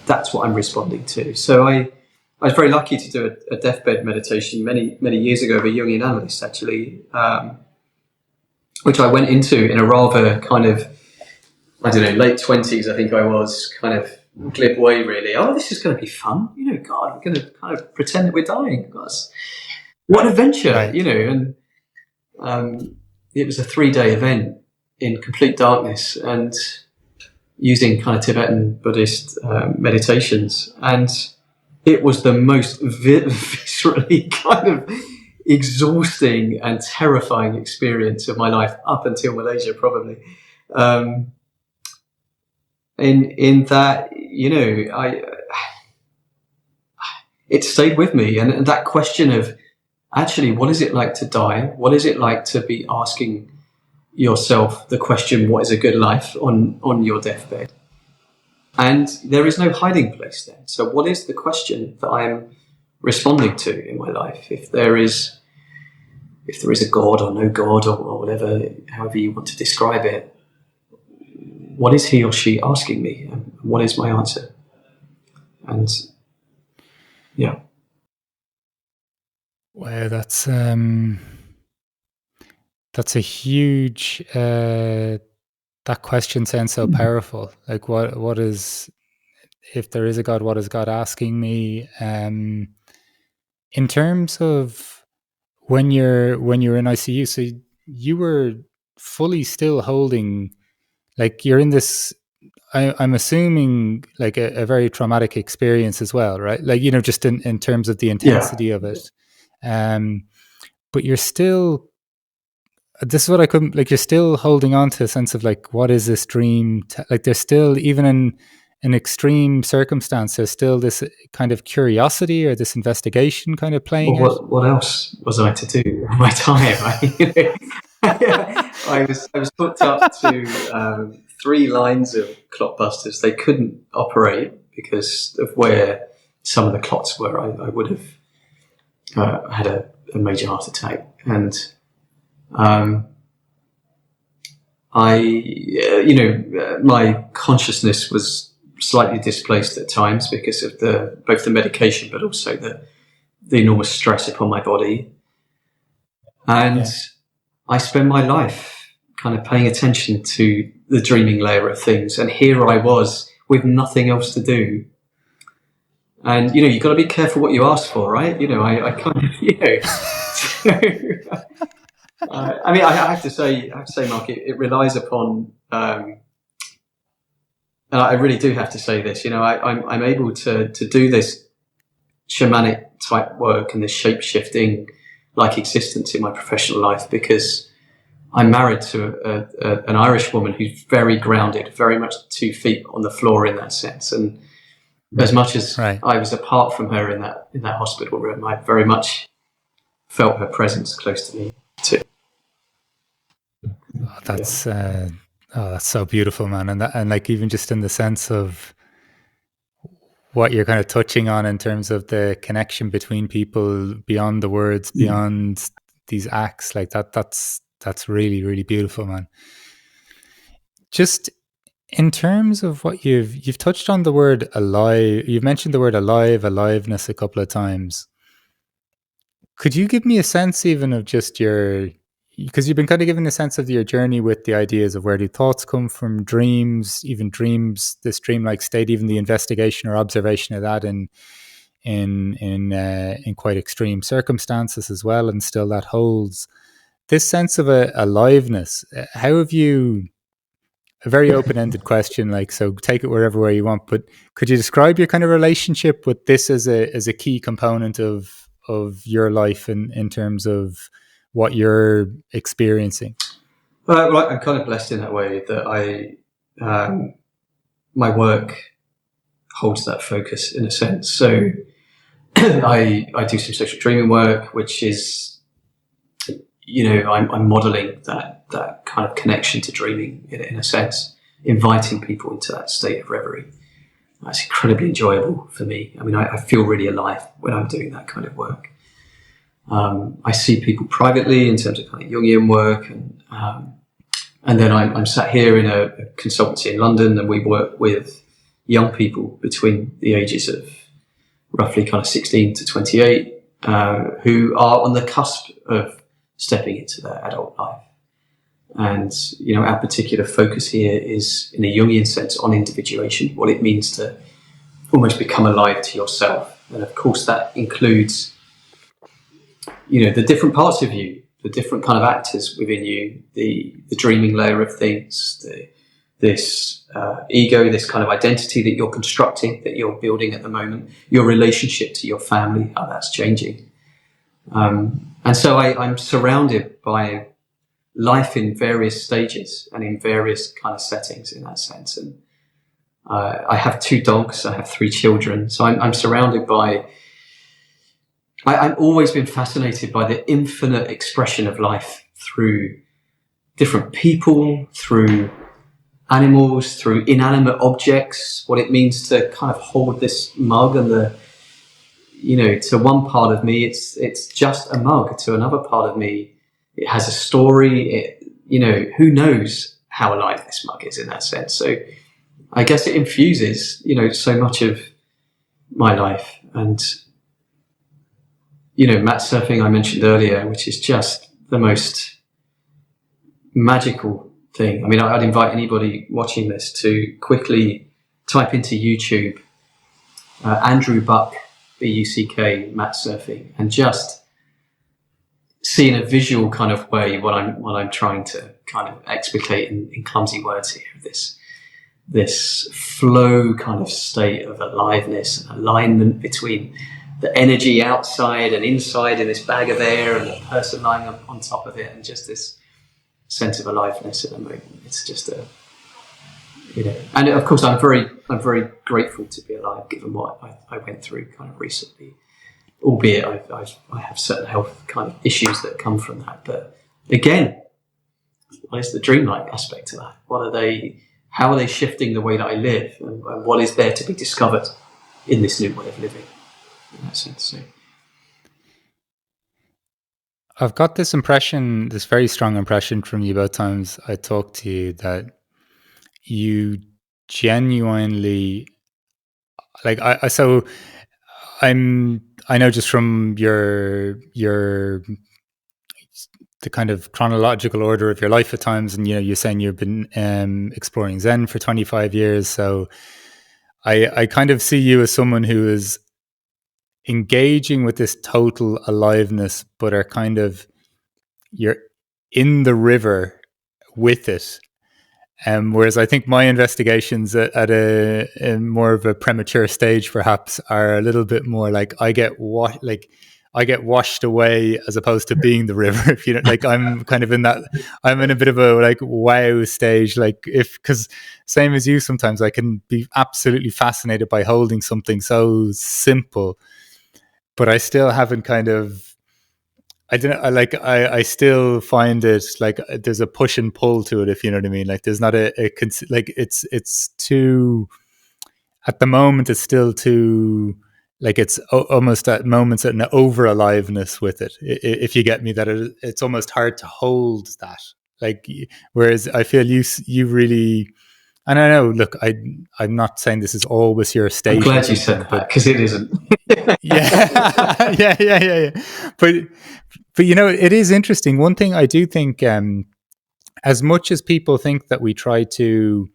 that's what I'm responding to. So I was very lucky to do a deathbed meditation many, many years ago with a Jungian analyst, actually, which I went into in a rather kind of, late 20s, I think I was, kind of glib way, really. Oh, this is going to be fun. God, we're going to kind of pretend that we're dying. Gosh, what an adventure, right. And it was a 3-day event in complete darkness and using kind of Tibetan Buddhist meditations. And it was the most viscerally kind of exhausting and terrifying experience of my life up until Malaysia, probably. In that, it stayed with me, and that question of actually, what is it like to die? What is it like to be asking yourself the question, what is a good life, on your deathbed? And there is no hiding place then. So what is the question that I am responding to in my life? If there is a God or no God or whatever, however you want to describe it, what is he or she asking me? And what is my answer? And yeah. Wow, that's a huge, that question sounds so powerful. Like what is, if there is a God, what is God asking me? In terms of when you're in ICU, so you were fully still holding, like you're in this, I'm assuming like a very traumatic experience as well, right? Like, just in terms of the intensity of it. But you're still, this is what I couldn't, like, you're still holding on to a sense of like, what is this dream? Like there's still, even in an extreme circumstance, there's still this kind of curiosity or this investigation kind of playing out. What else was I to do in my time? I was hooked up to 3 lines of clotbusters. They couldn't operate because of where some of the clots were. I would have had a major heart attack. And my consciousness was slightly displaced at times because of both the medication, but also the enormous stress upon my body. And I spend my life kind of paying attention to the dreaming layer of things. And here I was with nothing else to do. And, you've got to be careful what you ask for, right? I kind of, I have to say, Mark, it relies upon, and I really do have to say this, I'm able to do this shamanic type work and this shape-shifting like existence in my professional life because I'm married to an Irish woman who's very grounded, very much 2 feet on the floor in that sense. And as much as I was apart from her in that hospital room, I very much felt her presence close to me too. Oh, that's so beautiful, man. And like even just in the sense of what you're kind of touching on in terms of the connection between people beyond the words, beyond these acts, like that's really, really beautiful, man. Just in terms of what you've touched on the word alive, you've mentioned the word aliveness a couple of times. Could you give me a sense even of just because you've been kind of giving a sense of your journey with the ideas of where do thoughts come from, dreams, this dreamlike state, even the investigation or observation of that in quite extreme circumstances as well, and still that holds this sense of aliveness. How have you? A very open-ended question, so take it wherever way you want. But could you describe your kind of relationship with this as a key component of your life in terms of what you're experiencing? Well, I'm kind of blessed in that way that my work holds that focus in a sense. So I do some social dreaming work, which is, I'm modeling that kind of connection to dreaming in a sense, inviting people into that state of reverie. That's incredibly enjoyable for me. I mean, I feel really alive when I'm doing that kind of work. I see people privately in terms of kind of Jungian work, and then I'm sat here in a consultancy in London, and we work with young people between the ages of roughly kind of 16 to 28, who are on the cusp of stepping into their adult life. And, our particular focus here is, in a Jungian sense, on individuation, what it means to almost become alive to yourself. And of course, that includes, the different parts of you, the different kind of actors within you, the dreaming layer of things, this ego, this kind of identity that you're constructing, that you're building at the moment, your relationship to your family, how that's changing. And so I'm surrounded by life in various stages and in various kind of settings in that sense. And I have 2 dogs, I have 3 children. So I'm surrounded by, I've always been fascinated by the infinite expression of life through different people, through animals, through inanimate objects, what it means to kind of hold this mug and to one part of me, it's just a mug. To another part of me, it has a story. Who knows how alive this mug is in that sense. So I guess it infuses, so much of my life. And, mat surfing I mentioned earlier, which is just the most magical thing. I mean, I'd invite anybody watching this to quickly type into YouTube, Andrew Buck, B-U-C-K, mat surfing, and just see in a visual kind of way what I'm trying to kind of explicate in clumsy words here. This flow kind of state of aliveness and alignment between the energy outside and inside in this bag of air and the person lying on top of it, and just this sense of aliveness at the moment. It's just and of course I'm very grateful to be alive given what I went through kind of recently, albeit I have certain health kind of issues that come from that. But again, what is the dreamlike aspect to that? What are they how are they shifting the way that I live, and what is there to be discovered in this new way of living, in that sense. So. I've got this impression, this very strong impression from you both times I talked to you, that you genuinely, like, I know just from the kind of chronological order of your life at times, and you're saying you've been exploring Zen for 25 years, so I kind of see you as someone who is engaging with this total aliveness, but are kind of, you're in the river with it. Whereas I think my investigations at a more of a premature stage, perhaps, are a little bit more like I get washed away as opposed to being the river. If you know, like, I'm kind of in that. I'm in a bit of a like wow stage. Like, because same as you, sometimes I can be absolutely fascinated by holding something so simple, but I still haven't kind of. I don't know. I still find it like there's a push and pull to it, if you know what I mean. Like, there's not like it's too, at the moment it's still too, like, it's almost at moments an over aliveness with it. If you get me, that it's almost hard to hold that. Like, whereas I feel you really, and I know. Look, I'm not saying this is always your state. I'm glad you said that, because it isn't. Yeah, yeah. But it is interesting. One thing I do think, as much as people think that we try to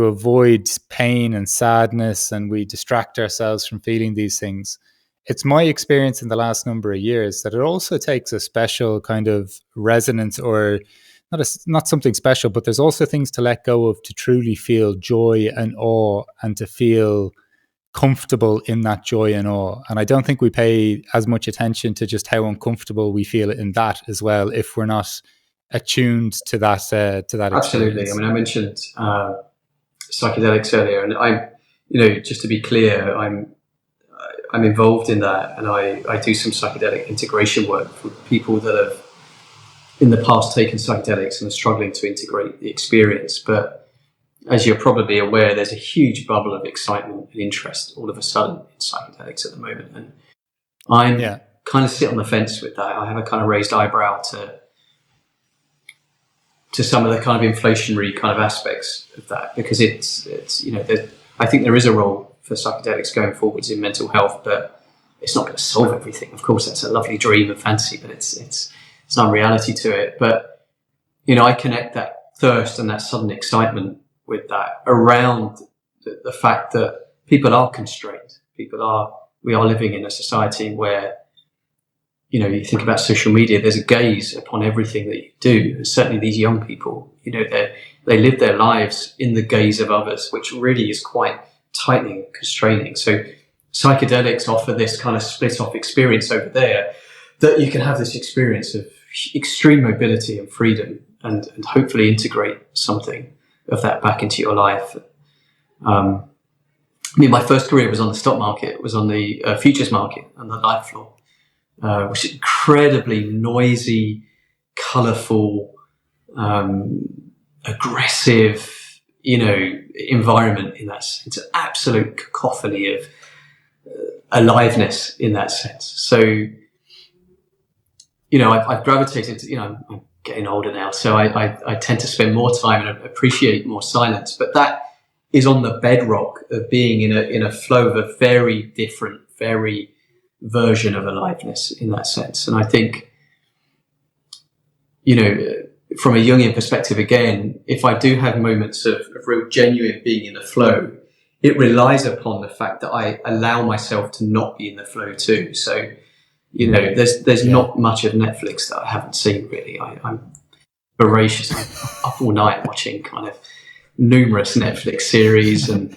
avoid pain and sadness, and we distract ourselves from feeling these things, it's my experience in the last number of years that it also takes a special kind of resonance, or not something special, but there's also things to let go of to truly feel joy and awe, and to feel comfortable in that joy and awe. And I don't think we pay as much attention to just how uncomfortable we feel in that as well, if we're not attuned to that Absolutely. experience. I mean, I mentioned psychedelics earlier, and just to be clear, I'm involved in that, and I do some psychedelic integration work for people that have in the past taken psychedelics and are struggling to integrate the experience. But as you're probably aware, there's a huge bubble of excitement and interest all of a sudden in psychedelics at the moment. And I'm kind of sit on the fence with that. I have a kind of raised eyebrow to some of the kind of inflationary kind of aspects of that, because it's I think there is a role for psychedelics going forwards in mental health, but it's not going to solve everything. Of course, that's a lovely dream and fantasy, but it's some reality to it. But I connect that thirst and that sudden excitement with that around the fact that people are constrained. We are living in a society where, you think about social media, there's a gaze upon everything that you do. And certainly these young people, they live their lives in the gaze of others, which really is quite tightening and constraining. So psychedelics offer this kind of split off experience over there, that you can have this experience of extreme mobility and freedom, and hopefully integrate something of that back into your life. My first career was on the stock market. It was on the futures market and the live floor, which is incredibly noisy, colourful, aggressive, environment in that sense. It's an absolute cacophony of aliveness in that sense. So, I've gravitated to, I'm getting older now, so I tend to spend more time and appreciate more silence. But that is on the bedrock of being in a flow of a very different, very version of aliveness in that sense. And I think, from a Jungian perspective, again, if I do have moments of real genuine being in the flow, it relies upon the fact that I allow myself to not be in the flow too. So, there's not much of Netflix that I haven't seen, really. I'm voracious. I'm up all night watching kind of numerous Netflix series, and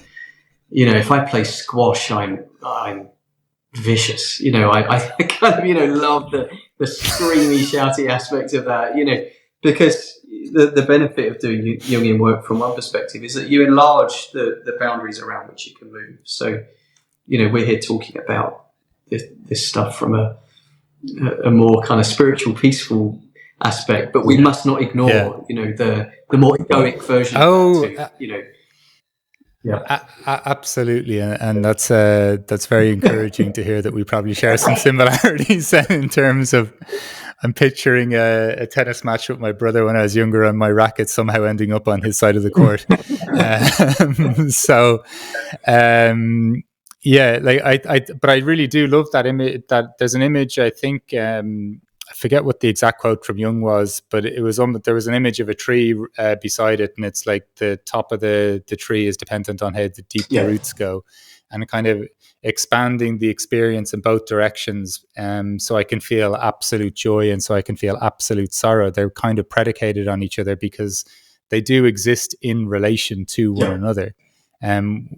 if I play squash, I'm vicious. I kind of love the screamy, shouty aspect of that. Because the benefit of doing Jungian work from one perspective is that you enlarge the boundaries around which you can move. So, we're here talking about this stuff from a more kind of spiritual, peaceful aspect, but we must not ignore, the more egoic version of that too, Yeah, absolutely, and that's very encouraging to hear that we probably share some similarities in terms of. I'm picturing a tennis match with my brother when I was younger, and my racket somehow ending up on his side of the court. But I really do love that image. That there's an image. I think I forget what the exact quote from Jung was, but it was there was an image of a tree beside it, and it's like the top of the tree is dependent on how deep the roots go, and kind of expanding the experience in both directions, so I can feel absolute joy and so I can feel absolute sorrow. They're kind of predicated on each other because they do exist in relation to one another,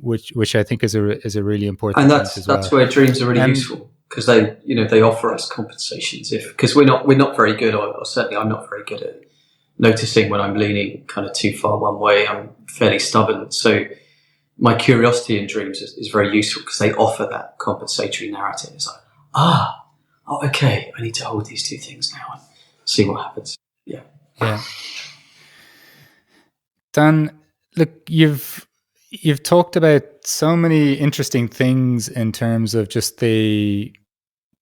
which I think is a really important and point as well. That's where dreams are really useful, because they offer us compensations, because we're not very good, or certainly I'm not very good at noticing when I'm leaning kind of too far one way. I'm fairly stubborn, so my curiosity in dreams is very useful because they offer that compensatory narrative. It's like, okay, I need to hold these two things now and see what happens. Yeah. Dan, look, you've talked about so many interesting things in terms of just the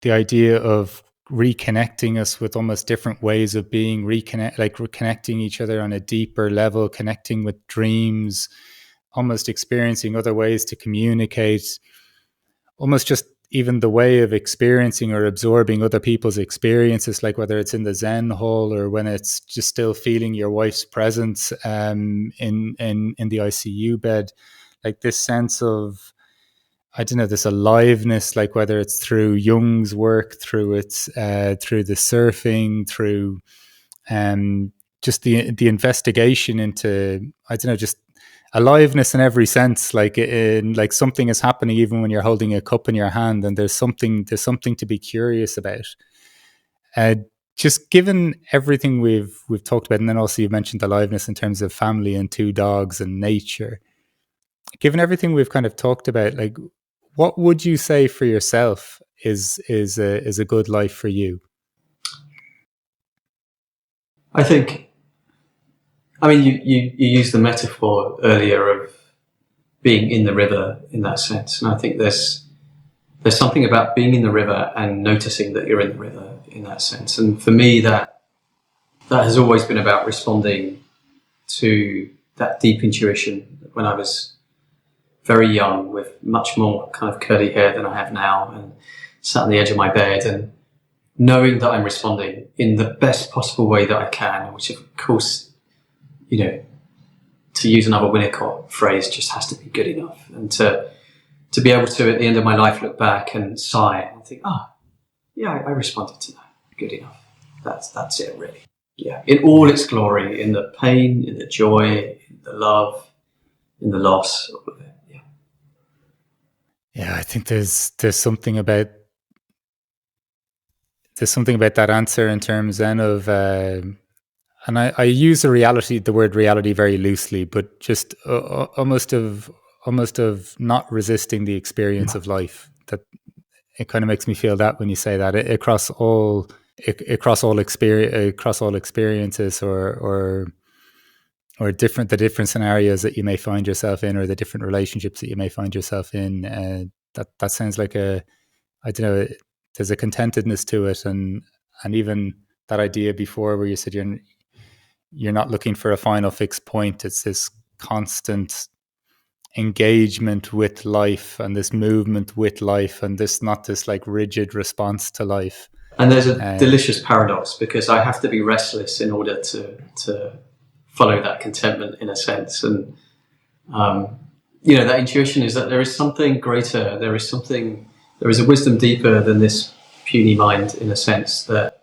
idea of reconnecting us with almost different ways of being, reconnecting each other on a deeper level, connecting with dreams, almost experiencing other ways to communicate, almost just even the way of experiencing or absorbing other people's experiences, like whether it's in the Zen hall or when it's just still feeling your wife's presence in the ICU bed, like this sense of, I don't know, this aliveness, like whether it's through Jung's work, through the surfing, through just the investigation into, I don't know, just aliveness in every sense, like something is happening even when you're holding a cup in your hand, and there's something to be curious about. Just given everything we've talked about, and then also you mentioned aliveness in terms of family and two dogs and nature. Given everything we've kind of talked about, like, what would you say for yourself is a good life for you? I think, you used the metaphor earlier of being in the river in that sense, and I think there's something about being in the river and noticing that you're in the river in that sense. And for me, that has always been about responding to that deep intuition when I was very young, with much more kind of curly hair than I have now, and sat on the edge of my bed and knowing that I'm responding in the best possible way that I can, which of course, to use another Winnicott phrase, just has to be good enough. And to be able to, at the end of my life, look back and sigh and think, I responded to that good enough. That's it, really. Yeah, in all its glory, in the pain, in the joy, in the love, in the loss, all of it. Yeah, I think there's something about that answer in terms then of, and I use the word reality very loosely, but just almost of not resisting the experience of life. That it kind of makes me feel that when you say that across all experiences or the different scenarios that you may find yourself in, or the different relationships that you may find yourself in. That sounds like I don't know, there's a contentedness to it, and even that idea before where you said you're not looking for a final fixed point. It's this constant engagement with life and this movement with life, and not this like rigid response to life. And there's a delicious paradox, because I have to be restless in order to follow that contentment, in a sense. And that intuition is that there is something greater. There is a wisdom deeper than this puny mind, in a sense, that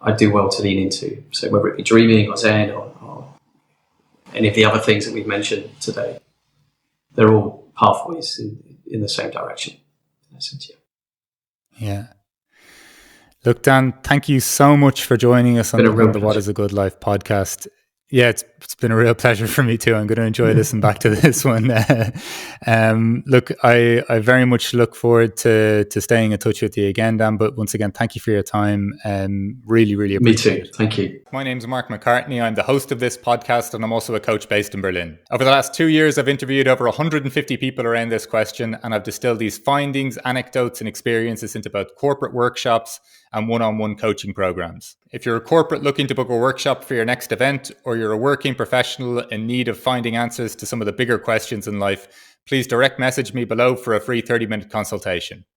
I do well to lean into. So whether it be dreaming or Zen or any of the other things that we've mentioned today, they're all pathways in the same direction, in essence. Yeah. Look, Dan, thank you so much for joining us on the What is a Good Life podcast. Yeah, it's been a real pleasure for me too. I'm going to enjoy listening back to this one. Look, I very much look forward to staying in touch with you again, Dan. But once again, thank you for your time. Really, really Me appreciate too. it. Thank you. My name's Mark McCartney. I'm the host of this podcast, and I'm also a coach based in Berlin. Over the last 2 years, I've interviewed over 150 people around this question, and I've distilled these findings, anecdotes, and experiences into both corporate workshops and one-on-one coaching programs. If you're a corporate looking to book a workshop for your next event, or you're a working professional in need of finding answers to some of the bigger questions in life, please direct message me below for a free 30-minute consultation.